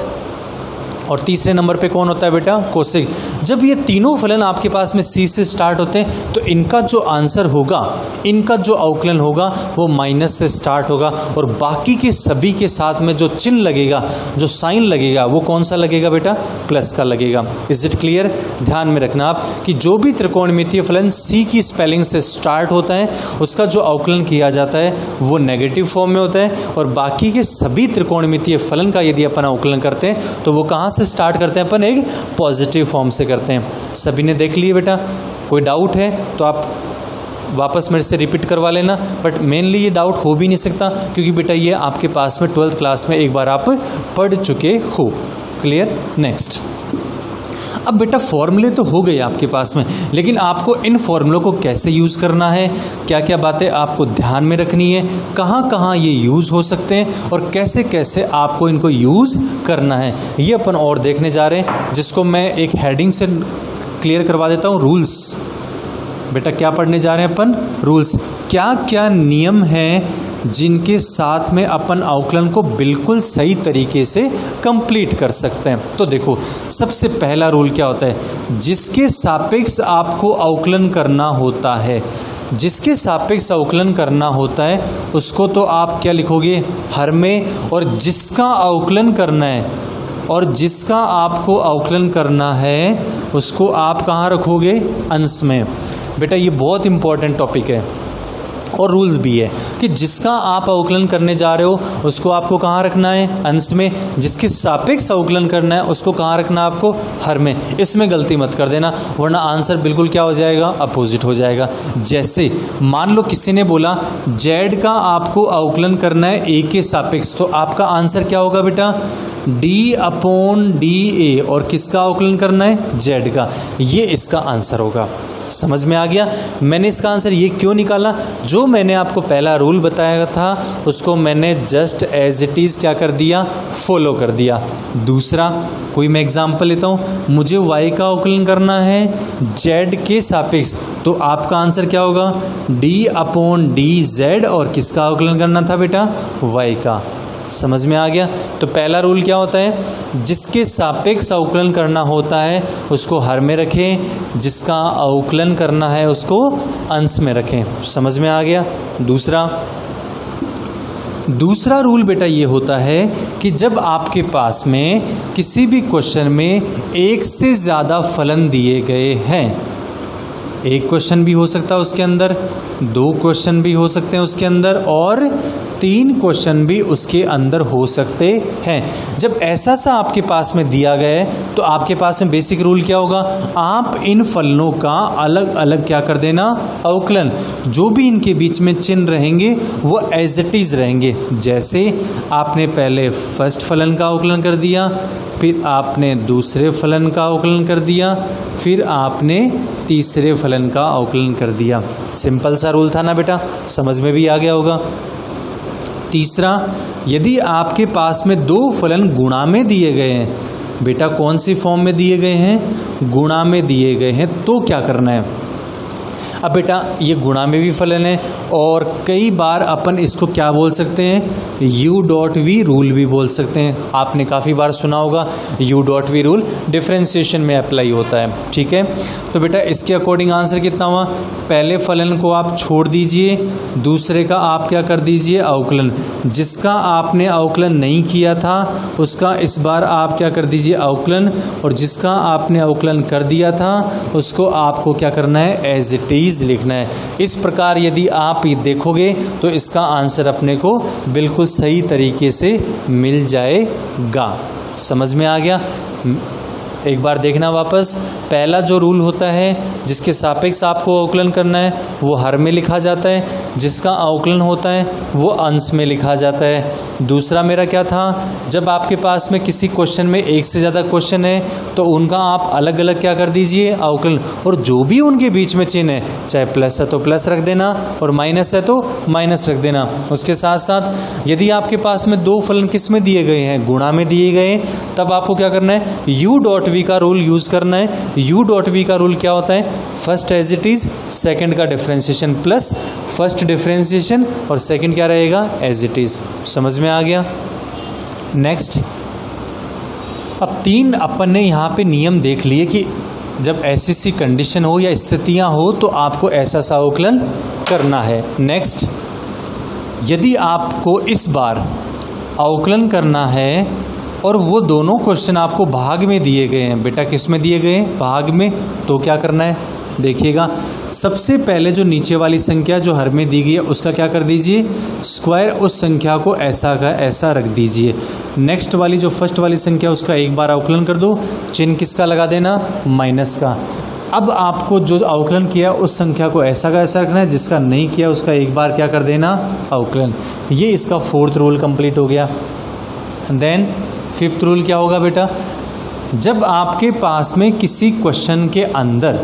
और तीसरे नंबर पे कौन होता है बेटा? कोसेक। जब ये तीनों फलन आपके पास में C से स्टार्ट होते हैं, तो इनका जो आंसर होगा, इनका जो अवकलन होगा वो माइनस से स्टार्ट होगा, और बाकी के सभी के साथ में जो चिन्ह लगेगा, जो साइन लगेगा, वो कौन सा लगेगा बेटा? प्लस का लगेगा। Is it clear? ध्यान में रखना आप कि जो भी त्रिकोणमितीय फलन C की स्पेलिंग से स्टार्ट होता है, उसका जो अवकलन किया जाता है वो नेगेटिव फॉर्म में होता है, और बाकी के सभी त्रिकोणमितीय फलन का यदि अपन अवकलन करते हैं तो वो कहाँ से स्टार्ट करते हैं? अपन एक पॉजिटिव फॉर्म से करते हैं। सभी ने देख लिए बेटा? कोई डाउट है तो आप वापस मेरे से रिपीट करवा लेना, बट मेनली ये डाउट हो भी नहीं सकता क्योंकि बेटा ये आपके पास में 12th क्लास में एक बार आप पढ़ चुके हो। क्लियर? नेक्स्ट, अब बेटा फॉर्मूले तो हो गए आपके पास में, लेकिन आपको इन फॉर्मूलों को कैसे यूज़ करना है, क्या क्या बातें आपको ध्यान में रखनी है, कहाँ कहाँ ये यूज़ हो सकते हैं और कैसे कैसे आपको इनको यूज़ करना है, ये अपन और देखने जा रहे हैं, जिसको मैं एक हेडिंग से क्लियर करवा देता हूँ। रूल्स। बेटा क्या पढ़ने जा रहे हैं अपन? रूल्स। क्या क्या नियम हैं जिनके साथ में अपन अवकलन को बिल्कुल सही तरीके से कंप्लीट कर सकते हैं। तो देखो, सबसे पहला रूल क्या होता है? जिसके सापेक्ष आपको अवकलन करना होता है, जिसके सापेक्ष अवकलन करना होता है उसको तो आप क्या लिखोगे? हर में। और जिसका अवकलन करना है, और जिसका आपको अवकलन करना है उसको आप कहाँ रखोगे? अंश में। बेटा ये बहुत इंपॉर्टेंट टॉपिक है और रूल्स भी है कि जिसका आप अवकलन करने जा रहे हो उसको आपको कहाँ रखना है? अंश में। जिसके सापेक्ष अवकलन करना है उसको कहाँ रखना है आपको? हर में। इसमें गलती मत कर देना, वरना आंसर बिल्कुल क्या हो जाएगा? अपोजिट हो जाएगा। जैसे मान लो किसी ने बोला जेड का आपको अवकलन करना है ए के सापेक्ष, तो आपका आंसर क्या होगा बेटा? D upon D A. और किसका अवकलन करना है? जेड का। ये इसका आंसर होगा। समझ में आ गया? मैंने इसका आंसर ये क्यों निकाला? जो मैंने आपको पहला रूल बताया था उसको मैंने जस्ट एज इट इज़ क्या कर दिया? फॉलो कर दिया। दूसरा, कोई मैं एग्जांपल लेता हूँ, मुझे y का अवकलन करना है z के सापेक्ष, तो आपका आंसर क्या होगा? d upon D Z. और किसका अवकलन करना था बेटा? y का। समझ में आ गया? तो पहला रूल क्या होता है? जिसके सापेक्ष अवकलन करना होता है उसको हर में रखें, जिसका अवकलन करना है उसको अंश में रखें। समझ में आ गया? दूसरा रूल बेटा ये होता है कि जब आपके पास में किसी भी क्वेश्चन में एक से ज़्यादा फलन दिए गए हैं, एक क्वेश्चन भी हो सकता है उसके अंदर, दो क्वेश्चन भी हो सकते हैं उसके अंदर, और 3 क्वेश्चन भी उसके अंदर हो सकते हैं। जब ऐसा सा आपके पास में दिया गया है तो आपके पास में बेसिक रूल क्या होगा? आप इन फलनों का अलग अलग क्या कर देना? अवकलन। जो भी इनके बीच में चिन्ह रहेंगे वो एज इट इज रहेंगे। जैसे आपने पहले फर्स्ट फलन का अवकलन कर दिया, फिर आपने दूसरे फलन का अवकलन कर दिया, फिर आपने तीसरे फलन का अवकलन कर दिया। सिंपल सा रूल था ना बेटा, समझ में भी आ गया होगा। तीसरा, यदि आपके पास में दो फलन गुणा में दिए गए हैं, बेटा कौन सी फॉर्म में दिए गए हैं, गुणा में दिए गए हैं, तो क्या करना है। अब बेटा ये गुणा में भी फलन है और कई बार अपन इसको क्या बोल सकते हैं, u.v रूल भी बोल सकते हैं। आपने काफ़ी बार सुना होगा u.v रूल डिफरेंशिएशन में अप्लाई होता है, ठीक है। तो बेटा इसके अकॉर्डिंग आंसर कितना हुआ, पहले फलन को आप छोड़ दीजिए, दूसरे का आप क्या कर दीजिए, अवकलन। जिसका आपने अवकलन नहीं किया था उसका इस बार आप क्या कर दीजिए, अवकलन, और जिसका आपने अवकलन कर दिया था उसको आपको क्या करना है, एज इट इज लिखना है। इस प्रकार यदि आप ये देखोगे तो इसका आंसर अपने को बिल्कुल सही तरीके से मिल जाएगा। समझ में आ गया। एक बार देखना वापस, पहला जो रूल होता है जिसके सापेक्ष आपको अवकलन करना है वो हर में लिखा जाता है, जिसका अवकलन होता है वो अंश में लिखा जाता है। दूसरा मेरा क्या था, जब आपके पास में किसी क्वेश्चन में एक से ज़्यादा क्वेश्चन है तो उनका आप अलग अलग क्या कर दीजिए, अवकलन, और जो भी उनके बीच में चिन्ह है, चाहे प्लस है तो प्लस रख देना और माइनस है तो माइनस रख देना। उसके साथ साथ यदि आपके पास में दो फलन किस में दिए गए हैं, गुणा में दिए गए, तब आपको क्या करना है, u.v का रूल यूज़ करना है। u.v का रूल क्या होता है, first as it is, second का डिफरेंशिएशन प्लस फर्स्ट डिफरेंशिएशन और सेकंड क्या रहेगा, एज इट इज। समझ में आ गया। नेक्स्ट, अब तीन अपन ने यहाँ पे नियम देख लिए कि जब ऐसी सी कंडीशन हो या स्थितियाँ हो तो आपको ऐसा सा अवकलन करना है। नेक्स्ट, यदि आपको इस बार अवकलन करना है और वो दोनों क्वेश्चन आपको भाग में दिए गए हैं, बेटा किस में दिए गए हैं, भाग में, तो क्या करना है, देखिएगा। सबसे पहले जो नीचे वाली संख्या जो हर में दी गई है उसका क्या कर दीजिए, स्क्वायर, उस संख्या को ऐसा का ऐसा रख दीजिए। नेक्स्ट वाली जो फर्स्ट वाली संख्या उसका एक बार अवकलन कर दो, चिन्ह किसका लगा देना, माइनस का। अब आपको जो अवकलन किया उस संख्या को ऐसा का ऐसा रखना है, जिसका नहीं किया उसका एक बार क्या कर देना, अवकलन। ये इसका फोर्थ रूल कंप्लीट हो गया। देन फिफ्थ रूल क्या होगा बेटा, जब आपके पास में किसी क्वेश्चन के अंदर,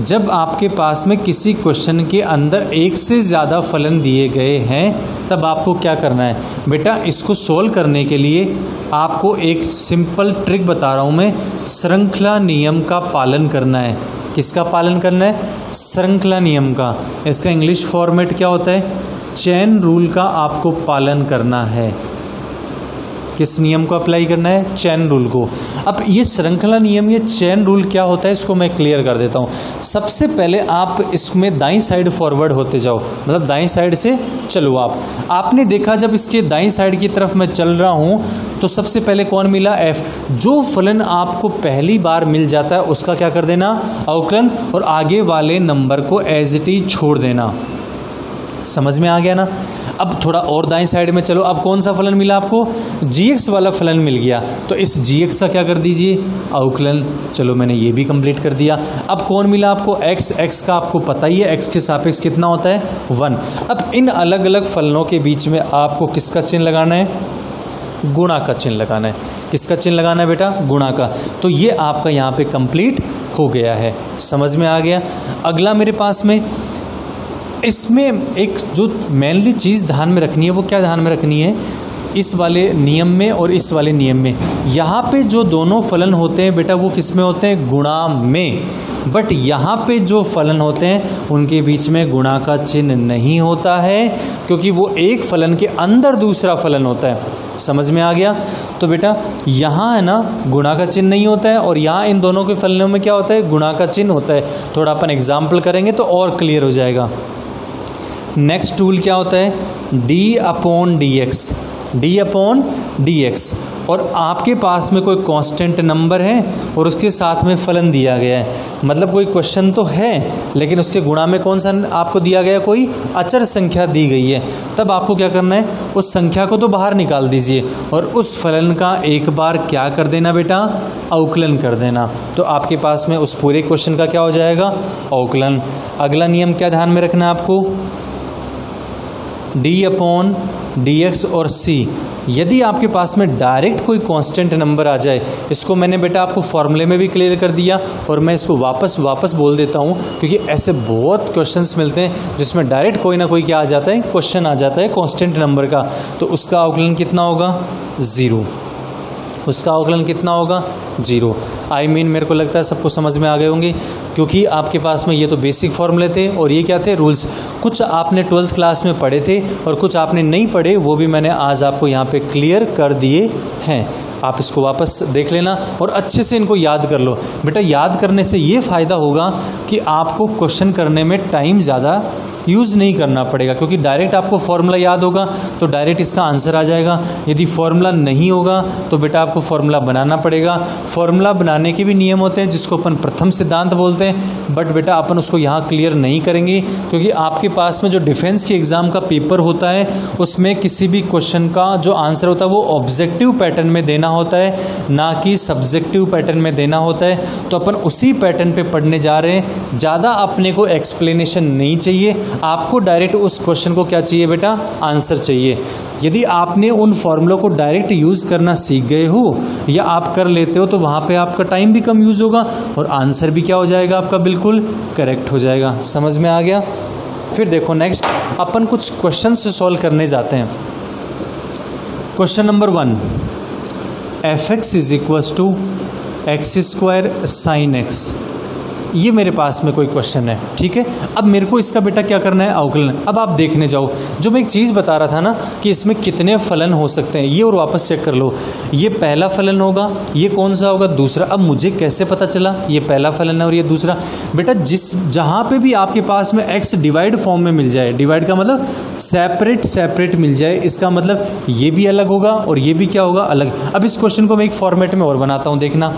जब आपके पास में किसी क्वेश्चन के अंदर एक से ज़्यादा फलन दिए गए हैं तब आपको क्या करना है बेटा, इसको सोल्व करने के लिए आपको एक सिंपल ट्रिक बता रहा हूँ मैं, श्रृंखला नियम का पालन करना है। किसका पालन करना है, श्रृंखला नियम का। इसका इंग्लिश फॉर्मेट क्या होता है, चेन रूल का आपको पालन करना है। किस नियम को अप्लाई करना है, चेन रूल को। अब ये श्रृंखला नियम, ये चेन रूल क्या होता है इसको मैं क्लियर कर देता हूँ। सबसे पहले आप इसमें दाईं साइड फॉरवर्ड होते जाओ, मतलब दाईं साइड से चलो। आपने देखा जब इसके दाईं साइड की तरफ मैं चल रहा हूँ तो सबसे पहले कौन मिला, f। जो फलन आपको पहली बार मिल जाता है उसका क्या कर देना, अवकलन, और आगे वाले नंबर को एज इट इज छोड़ देना। समझ में आ गया ना। अब थोड़ा और दाएं साइड में चलो, अब कौन सा फलन मिला आपको, gx वाला फलन मिल गया, तो इस gx का क्या कर दीजिए, अवकलन। चलो मैंने ये भी कंप्लीट कर दिया। अब कौन मिला आपको, x का आपको पता ही है, x के सापेक्ष कितना होता है, 1। अब इन अलग अलग फलनों के बीच में आपको किसका चिन्ह लगाना है, गुणा का चिन्ह लगाना है। किसका चिन्ह लगाना है बेटा, गुणा का। तो ये आपका यहाँ पे कंप्लीट हो गया है। समझ में आ गया। अगला मेरे पास में इसमें एक जो मेनली चीज़ ध्यान में रखनी है वो क्या ध्यान में रखनी है, इस वाले नियम में और इस वाले नियम में, यहाँ पे जो दोनों फलन होते हैं बेटा वो किस में होते हैं, गुणा में। बट यहाँ पे जो फलन होते हैं उनके बीच में गुणा का चिन्ह नहीं होता है, क्योंकि वो एक फलन के अंदर दूसरा फलन होता है। समझ में आ गया। तो बेटा यहाँ है ना गुणा का चिन्ह नहीं होता है, और यहाँ इन दोनों के फलनों में क्या होता है, गुणा का चिन्ह होता है। थोड़ा अपन एग्जाम्पल करेंगे तो और क्लियर हो जाएगा। नेक्स्ट टूल क्या होता है, d/dx, d/dx। और आपके पास में कोई कांस्टेंट नंबर है और उसके साथ में फलन दिया गया है, मतलब कोई क्वेश्चन तो है लेकिन उसके गुणा में कौन सा आपको दिया गया, कोई अचर संख्या दी गई है। तब आपको क्या करना है, उस संख्या को तो बाहर निकाल दीजिए और उस फलन का एक बार क्या कर देना बेटा, अवकलन कर देना। तो आपके पास में उस पूरे क्वेश्चन का क्या हो जाएगा, अवकलन। अगला नियम क्या ध्यान में रखना है आपको, d/dx और c, यदि आपके पास में डायरेक्ट कोई कांस्टेंट नंबर आ जाए, इसको मैंने बेटा आपको फॉर्मूले में भी क्लियर कर दिया और मैं इसको वापस बोल देता हूँ, क्योंकि ऐसे बहुत क्वेश्चंस मिलते हैं जिसमें डायरेक्ट कोई ना कोई क्या आ जाता है, क्वेश्चन आ जाता है कांस्टेंट नंबर का, तो उसका अवकलन कितना होगा, 0। उसका अवकलन कितना होगा, 0। आई मीन मेरे को लगता है सबको समझ में आ गए होंगे, क्योंकि आपके पास में ये तो बेसिक फॉर्मूले थे और ये क्या थे, रूल्स। कुछ आपने 12th क्लास में पढ़े थे और कुछ आपने नहीं पढ़े, वो भी मैंने आज आपको यहाँ पे क्लियर कर दिए हैं। आप इसको वापस देख लेना और अच्छे से इनको याद कर लो। बेटा याद करने से ये फ़ायदा होगा कि आपको क्वेश्चन करने में टाइम ज़्यादा यूज़ नहीं करना पड़ेगा, क्योंकि डायरेक्ट आपको फॉर्मूला याद होगा तो डायरेक्ट इसका आंसर आ जाएगा। यदि फॉर्मूला नहीं होगा तो बेटा आपको फॉर्मूला बनाना पड़ेगा। फॉर्मूला बनाने के भी नियम होते हैं जिसको अपन प्रथम सिद्धांत बोलते हैं, बट बेटा अपन उसको यहाँ क्लियर नहीं करेंगे, क्योंकि आपके पास में जो डिफेंस के एग्ज़ाम का पेपर होता है उसमें किसी भी क्वेश्चन का जो आंसर होता है वो ऑब्जेक्टिव पैटर्न में देना होता है, ना कि सब्जेक्टिव पैटर्न में देना होता है। तो अपन उसी पैटर्न पे पढ़ने जा रहे हैं। ज़्यादा अपने को एक्सप्लेनेशन नहीं चाहिए, आपको डायरेक्ट उस क्वेश्चन को क्या चाहिए बेटा, आंसर चाहिए। यदि आपने उन फॉर्मूलों को डायरेक्ट यूज़ करना सीख गए हो या आप कर लेते हो तो वहाँ पे आपका टाइम भी कम यूज़ होगा और आंसर भी क्या हो जाएगा, आपका बिल्कुल करेक्ट हो जाएगा। समझ में आ गया। फिर देखो नेक्स्ट अपन कुछ क्वेश्चन से सॉल्व करने जाते हैं। Question number 1, fx is equals to x² sin x। ये मेरे पास में कोई क्वेश्चन है, ठीक है। अब मेरे को इसका बेटा क्या करना है, अवकलन। अब आप देखने जाओ, जो मैं एक चीज़ बता रहा था ना कि इसमें कितने फलन हो सकते हैं, ये और वापस चेक कर लो। ये पहला फलन होगा, ये कौन सा होगा, दूसरा। अब मुझे कैसे पता चला ये पहला फलन है और ये दूसरा। बेटा जहाँ पे भी आपके पास में x डिवाइड फॉर्म में मिल जाए, डिवाइड का मतलब सेपरेट मिल जाए, इसका मतलब ये भी अलग होगा और ये भी क्या होगा, अलग। अब इस क्वेश्चन को मैं एक फॉर्मेट में और बनाता हूँ, देखना।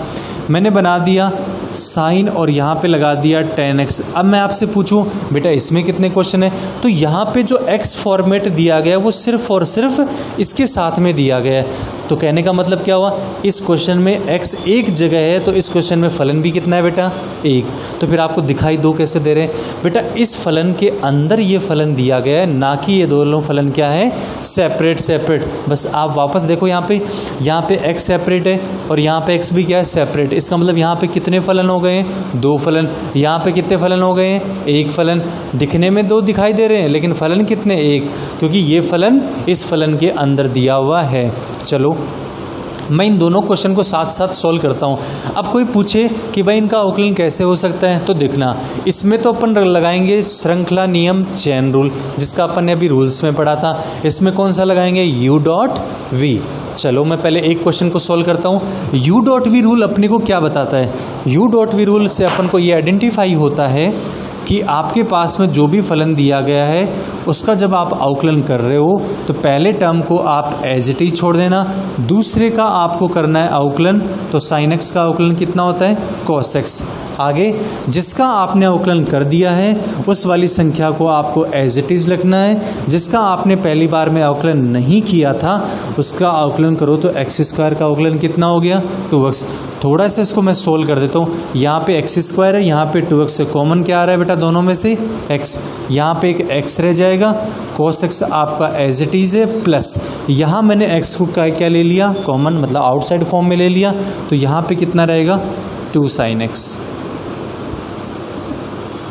मैंने बना दिया साइन और यहाँ पे लगा दिया tan x। अब मैं आपसे पूछूं बेटा इसमें कितने क्वेश्चन है, तो यहाँ पे जो x फॉर्मेट दिया गया है वो सिर्फ और सिर्फ इसके साथ में दिया गया है। तो कहने का मतलब क्या हुआ, इस क्वेश्चन में x एक जगह है तो इस क्वेश्चन में फलन भी कितना है बेटा, 1। तो फिर आपको दिखाई दो कैसे दे रहे हैं बेटा, इस फलन के अंदर ये फलन दिया गया है, ना कि ये दोनों फलन क्या है, सेपरेट। बस आप वापस देखो, यहाँ पे x सेपरेट है और यहाँ पे x भी क्या है, सेपरेट। इसका मतलब यहाँ पे कितने फलन हो गए हैं, 2 फलन। यहाँ पे कितने फलन हो गए हैं, 1 फलन। दिखने में 2 दिखाई दे रहे हैं लेकिन फलन कितने, 1, क्योंकि ये फलन इस फलन के अंदर दिया हुआ है। चलो मैं इन दोनों क्वेश्चन को साथ साथ सॉल्व करता हूँ। अब कोई पूछे कि भाई इनका अवकलन कैसे हो सकता है, तो देखना इसमें तो अपन लगाएंगे श्रृंखला नियम, चेन रूल, जिसका अपन ने अभी रूल्स में पढ़ा था। इसमें कौन सा लगाएंगे, u.v। चलो मैं पहले एक क्वेश्चन को सॉल्व करता हूँ। u.v रूल अपने को क्या बताता है, u.v रूल से अपन को ये आइडेंटिफाई होता है कि आपके पास में जो भी फलन दिया गया है उसका जब आप अवकलन कर रहे हो तो पहले टर्म को आप एज इट इज छोड़ देना, दूसरे का आपको करना है अवकलन। तो साइन x का अवकलन कितना होता है, cos x। आगे जिसका आपने अवकलन कर दिया है उस वाली संख्या को आपको एज इट इज लिखना है, जिसका आपने पहली बार में अवकलन नहीं किया था उसका अवकलन करो तो x² का अवकलन कितना हो गया, 2x। थोड़ा सा इसको मैं सोल्व कर देता हूँ। यहाँ पे x² है, यहाँ पे 2x से कॉमन क्या आ रहा है बेटा, दोनों में से x। यहाँ पे एक x रह जाएगा, cos x आपका एज इट इज है, प्लस यहाँ मैंने x को क्या ले लिया, कॉमन, मतलब आउटसाइड फॉर्म में ले लिया, तो यहाँ पे कितना रहेगा, 2 sin x।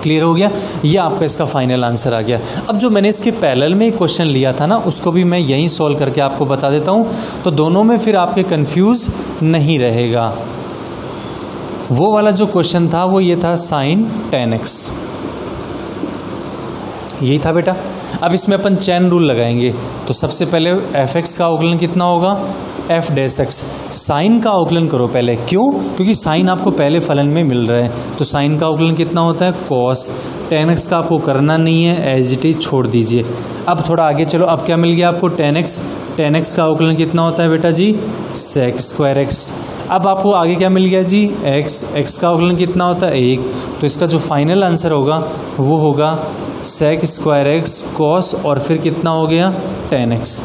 क्लियर हो गया, ये आपका इसका फाइनल आंसर आ गया। अब जो मैंने इसके पैरेलल में एक क्वेश्चन लिया था ना, उसको भी मैं यहीं सॉल्व करके आपको बता देता हूँ, तो दोनों में फिर आपके कंफ्यूज नहीं रहेगा। वो वाला जो क्वेश्चन था वो ये था sin tan x, यही था बेटा। अब इसमें अपन चेन रूल लगाएंगे, तो सबसे पहले fx का अवकलन कितना होगा, f'(x)। साइन का अवकलन करो पहले, क्यों, क्योंकि साइन आपको पहले फलन में मिल रहा है, तो साइन का अवकलन कितना होता है, cos। tan x का आपको करना नहीं है, एज इट इज छोड़ दीजिए। अब थोड़ा आगे चलो, अब क्या मिल गया आपको, tan x का अवकलन कितना होता है बेटा जी, sec² x। अब आपको आगे क्या मिल गया जी, x का अवकलन कितना होता है, 1। तो इसका जो फाइनल आंसर होगा वो होगा sec² x cos और फिर कितना हो गया, tan x।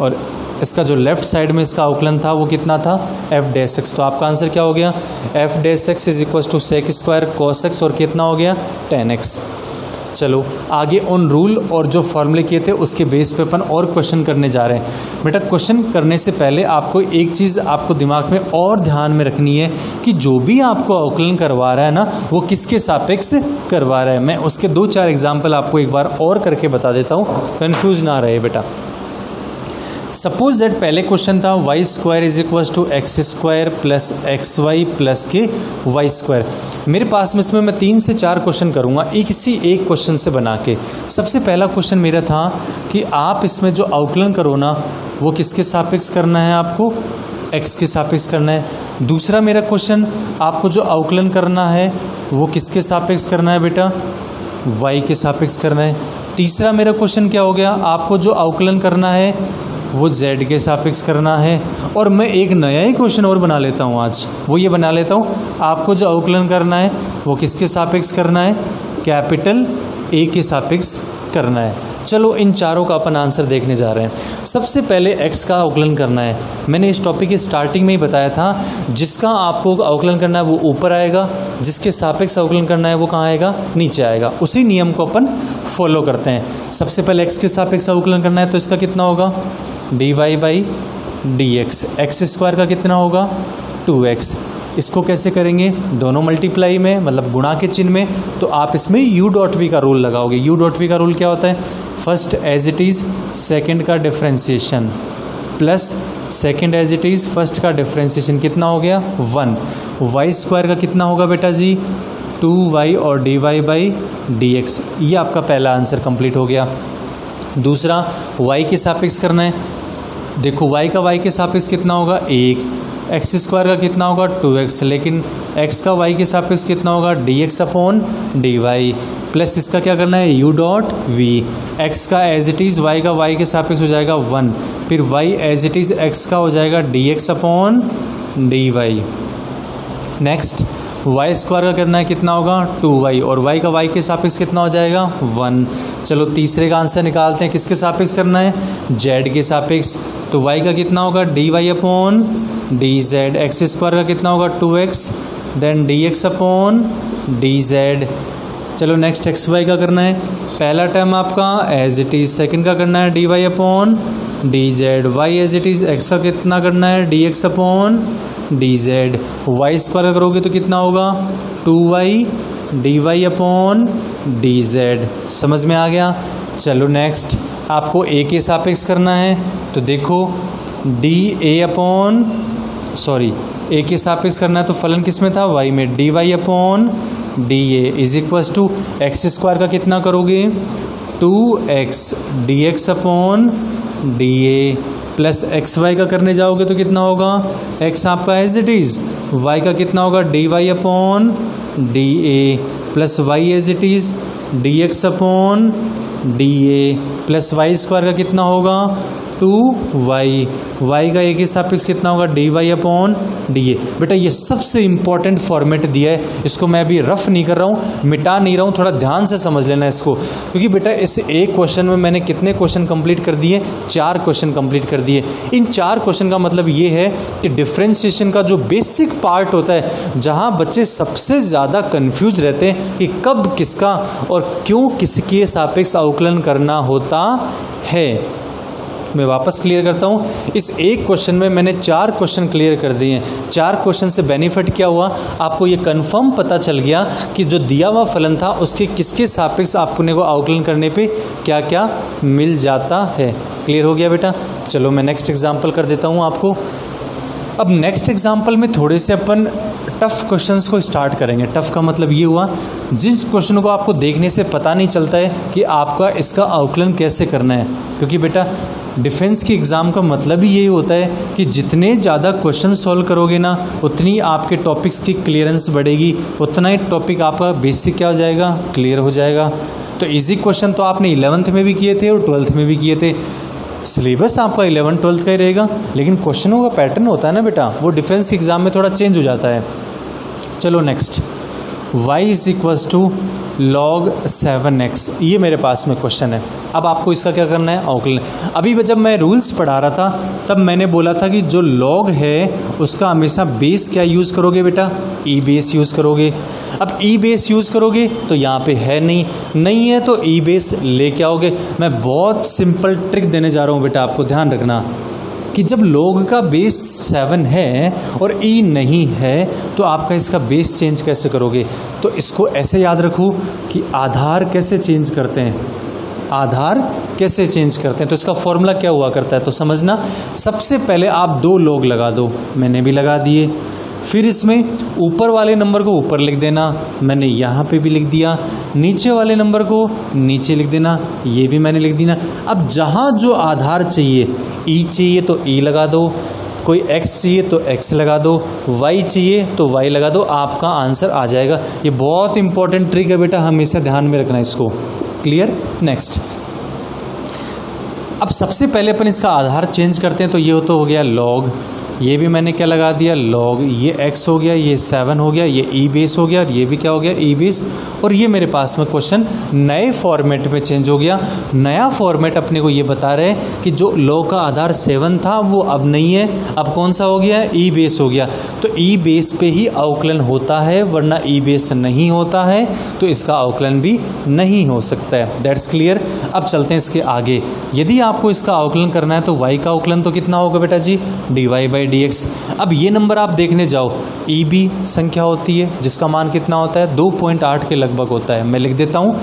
और इसका जो लेफ्ट साइड में इसका अवकलन था वो कितना था, f'(x)। तो आपका आंसर क्या हो गया, f'(x) is equal to sec² cos x और कितना हो गया, tan x। चलो आगे ऑन रूल और जो फॉर्मूले किए थे उसके बेस पे अपन और क्वेश्चन करने जा रहे हैं। बेटा क्वेश्चन करने से पहले आपको एक चीज़ आपको दिमाग में और ध्यान में रखनी है कि जो भी आपको अवकलन करवा रहा है ना, वो किसके सापेक्ष करवा रहा है। मैं उसके 2-4 एग्जाम्पल आपको एक बार और करके बता देता हूँ, कन्फ्यूज ना रहे बेटा। सपोज दैट पहले क्वेश्चन था y square is equal to x square plus x y plus के वाई स्क्वायर। मेरे पास में इसमें मैं 3 से 4 क्वेश्चन करूँगा इसी एक क्वेश्चन से बना के। सबसे पहला क्वेश्चन मेरा था कि आप इसमें जो अवकलन करो ना, वो किसके सापेक्ष करना है, आपको x के सापेक्ष करना है। दूसरा मेरा क्वेश्चन, आपको जो अवकलन करना है वो किसके सापेक्ष करना है बेटा, y के सापेक्ष करना है। तीसरा मेरा क्वेश्चन क्या हो गया, आपको जो अवकलन करना है वो z के सापेक्ष करना है। और मैं एक नया ही क्वेश्चन और बना लेता हूँ आज, वो ये बना लेता हूँ, आपको जो अवकलन करना है वो किसके सापेक्ष करना है, कैपिटल A के सापेक्ष करना है। चलो इन चारों का अपन आंसर देखने जा रहे हैं। सबसे पहले x का अवकलन करना है। मैंने इस टॉपिक की स्टार्टिंग में ही बताया था, जिसका आपको अवकलन करना है वो ऊपर आएगा, जिसके सापेक्ष अवकलन करना है वो कहाँ आएगा, नीचे आएगा। उसी नियम को अपन फॉलो करते हैं। सबसे पहले x के सापेक्ष अवकलन करना है, तो इसका कितना होगा, dy by dx। X square का कितना होगा, 2x। इसको कैसे करेंगे, दोनों मल्टीप्लाई में, मतलब गुणा के चिन्ह में, तो आप इसमें u डॉट वी का रूल लगाओगे। u डॉट वी का रूल क्या होता है, first as it is second का differentiation plus second as it is first का डिफ्रेंसिएशन, कितना हो गया 1। वाई स्क्वायर का कितना होगा बेटा जी, 2y और dy बाई dx। ये आपका पहला आंसर कंप्लीट हो गया। दूसरा y के सापेक्ष करना है। देखो y का y के सापेक्ष कितना होगा 1, एक्स स्क्वायर का कितना होगा 2x, लेकिन x का y के सापेक्ष कितना होगा dx अपॉन dy, प्लस इसका क्या करना है u डॉट v। x का एज इट इज़ y का y के सापेक्ष हो जाएगा 1, फिर y as it is x का हो जाएगा dx अपॉन dy। नेक्स्ट y स्क्वायर का कितना है, कितना होगा 2y, और y का y के सापेक्ष कितना हो जाएगा 1। चलो तीसरे का आंसर निकालते हैं, किसके सापेक्ष करना है, z के सापेक्ष। तो y का कितना होगा dy अपॉन dz। एक्स स्क्वायर का कितना होगा 2x, देन dx अपॉन dz। चलो नेक्स्ट एक्स वाई का करना है। पहला टर्म आपका एज इट इज़, सेकेंड का करना है dy अपॉन dz। y as it is, x का कितना करना है dx अपॉन dz। वाई स्क्वायर का करोगे तो कितना होगा 2y dy अपॉन dz। समझ में आ गया। चलो नेक्स्ट आपको a के सापेक्ष करना है, तो देखो a के सापेक्ष करना है, तो फलन किस में था, y में, dy अपॉन dA is equals to x square का कितना करोगे 2x dx अपॉन dA, प्लस एक्स वाई का करने जाओगे तो कितना होगा, x आपका एज इट इज़, y का कितना होगा dy अपॉन dA, plus y as it is dx अपॉन dA, प्लस वाई स्क्वायर का कितना होगा 2y, y का a के सापेक्ष कितना होगा dy अपॉन dA। बेटा ये सबसे इंपॉर्टेंट फॉर्मेट दिया है, इसको मैं अभी रफ नहीं कर रहा हूँ, मिटा नहीं रहा हूँ, थोड़ा ध्यान से समझ लेना इसको, क्योंकि बेटा इस एक क्वेश्चन में मैंने कितने क्वेश्चन कंप्लीट कर दिए, 4 क्वेश्चन कंप्लीट कर दिए। इन 4 क्वेश्चन का मतलब ये है कि डिफ्रेंशिएशन का जो बेसिक पार्ट होता है, जहाँ बच्चे सबसे ज़्यादा कन्फ्यूज रहते हैं कि कब किसका और क्यों किसके सापेक्ष अवकलन करना होता है। मैं वापस क्लियर करता हूँ, इस एक क्वेश्चन में मैंने 4 क्वेश्चन क्लियर कर दिए हैं। 4 क्वेश्चन से बेनिफिट क्या हुआ, आपको ये कंफर्म पता चल गया कि जो दिया हुआ फलन था उसके किसके सापेक्ष आपने को अवकलन करने पे क्या क्या मिल जाता है। क्लियर हो गया बेटा। चलो मैं नेक्स्ट एग्जाम्पल कर देता हूँ आपको। अब नेक्स्ट एग्जाम्पल में थोड़े से अपन टफ़ क्वेश्चंस को स्टार्ट करेंगे। टफ़ का मतलब ये हुआ जिस क्वेश्चन को आपको देखने से पता नहीं चलता है कि आपका इसका अवकलन कैसे करना है, क्योंकि बेटा डिफेंस की एग्ज़ाम का मतलब ही यही होता है कि जितने ज़्यादा क्वेश्चन सॉल्व करोगे ना, उतनी आपके टॉपिक्स की क्लियरेंस बढ़ेगी, उतना ही टॉपिक आपका बेसिक क्या हो जाएगा, क्लियर हो जाएगा। तो इजी क्वेश्चन तो आपने 11th में भी किए थे और 12th में भी किए थे, सिलेबस आपका 11th 12th का ही रहेगा, लेकिन क्वेश्चनों का पैटर्न होता है ना बेटा, वो डिफेंस एग्जाम में थोड़ा चेंज हो जाता है। चलो next, y is equals to log 7x, ये मेरे पास में क्वेश्चन है। अब आपको इसका क्या करना है, अवकलन। अभी जब मैं रूल्स पढ़ा रहा था तब मैंने बोला था कि जो log है उसका हमेशा बेस क्या यूज़ करोगे बेटा, ई बेस यूज़ करोगे। अब ई बेस यूज़ करोगे तो यहाँ पे है नहीं है तो ई बेस लेके आओगे। मैं बहुत सिंपल ट्रिक देने जा रहा हूँ बेटा, आपको ध्यान रखना कि जब log का बेस 7 है और ई नहीं है तो आपका इसका बेस चेंज कैसे करोगे। तो इसको ऐसे याद रखो कि आधार कैसे चेंज करते हैं, आधार कैसे चेंज करते हैं। तो इसका फॉर्मूला क्या हुआ करता है तो समझना। सबसे पहले आप 2 log लगा दो, मैंने भी लगा दिए। फिर इसमें ऊपर वाले नंबर को ऊपर लिख देना, मैंने यहाँ पे भी लिख दिया। नीचे वाले नंबर को नीचे लिख देना, ये भी मैंने लिख दिया। अब जहाँ जो आधार चाहिए, ई चाहिए तो ई लगा दो, कोई x चाहिए तो x लगा दो, y चाहिए तो y लगा दो, आपका आंसर आ जाएगा। ये बहुत इंपॉर्टेंट ट्रिक है बेटा, हमेशा ध्यान में रखना इसको। क्लियर। नेक्स्ट, अब सबसे पहले अपन इसका आधार चेंज करते हैं। तो ये तो हो गया log, ये भी मैंने क्या लगा दिया log, ये x हो गया, ये 7 हो गया, ये ई बेस हो गया और ये भी क्या हो गया ई बेस। और ये मेरे पास में क्वेश्चन नए फॉर्मेट में चेंज हो गया। नया फॉर्मेट अपने को ये बता रहे हैं कि जो log का आधार 7 था वो अब नहीं है, अब कौन सा हो गया, ई बेस हो गया। तो ई बेस पे ही अवकलन होता है, वरना ई बेस नहीं होता है तो इसका अवकलन भी नहीं हो सकता है। That's clear. अब चलते हैं इसके आगे। यदि आपको इसका अवकलन करना है तो y का अवकलन तो कितना होगा बेटा जी, dy/dx। अब ये नंबर आप देखने जाओ, ई भी संख्या होती है जिसका मान कितना होता है, 2.8 के लगभग होता है। मैं लिख देता हूँ,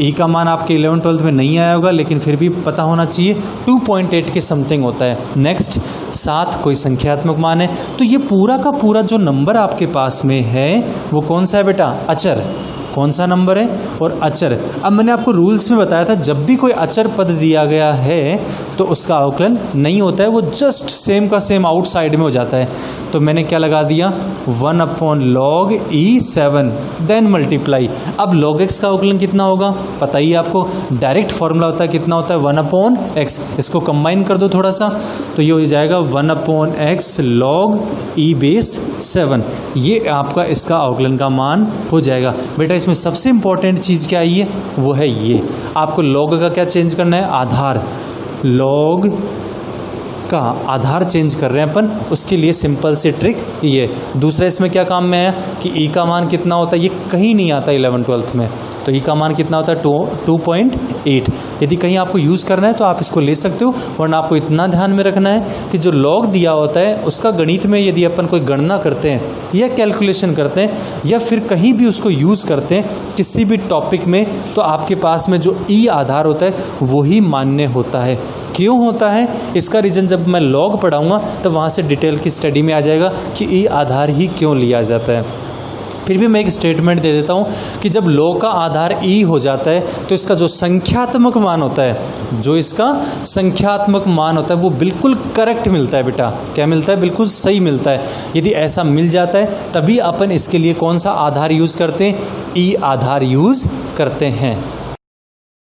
ई का मान आपके 11th-12th में नहीं आया होगा लेकिन फिर भी पता होना चाहिए, 2.8 के समथिंग होता है। नेक्स्ट, 7 कोई संख्यात्मक मान है। तो ये पूरा का पूरा जो नंबर आपके पास में है वो कौन सा है बेटा, अचर। कौन सा नंबर है, और अचर। अब मैंने आपको रूल्स में बताया था, जब भी कोई अचर पद दिया गया है तो उसका अवकलन नहीं होता है, वो जस्ट सेम का सेम आउटसाइड में हो जाता है। तो मैंने क्या लगा दिया, 1/log E7 देन मल्टीप्लाई। अब log x का अवकलन कितना होगा पता ही आपको, डायरेक्ट फॉर्मूला होता है, कितना होता है 1/x। इसको कंबाइन कर दो थोड़ा सा तो ये हो जाएगा 1/x log E बेस 7। ये आपका इसका अवकलन का मान हो जाएगा। बेटा इसमें सबसे इंपॉर्टेंट चीज़ क्या आई है, वो है ये, आपको log का क्या चेंज करना है, आधार। log का आधार चेंज कर रहे हैं अपन, उसके लिए सिंपल सी ट्रिक ये। दूसरा इसमें क्या काम में है कि ई का मान कितना होता है, ये कहीं नहीं आता 11th-12th में। तो ई का मान कितना होता है 2.8। यदि कहीं आपको यूज़ करना है तो आप इसको ले सकते हो, वरना आपको इतना ध्यान में रखना है कि जो log दिया होता है उसका गणित में यदि अपन कोई गणना करते हैं या कैलकुलेशन करते हैं या फिर कहीं भी उसको यूज़ करते हैं किसी भी टॉपिक में, तो आपके पास में जो ई आधार होता है वही मान्य होता है। क्यों होता है इसका रीज़न जब मैं log पढ़ाऊँगा तो वहाँ से डिटेल की स्टडी में आ जाएगा कि ई आधार ही क्यों लिया जाता है। फिर भी मैं एक स्टेटमेंट दे देता हूँ कि जब log का आधार ई हो जाता है तो इसका जो संख्यात्मक मान होता है, जो इसका संख्यात्मक मान होता है वो बिल्कुल करेक्ट मिलता है बेटा। क्या मिलता है, बिल्कुल सही मिलता है। यदि ऐसा मिल जाता है तभी अपन इसके लिए कौन सा आधार यूज़ करते हैं, ई आधार यूज़ करते हैं।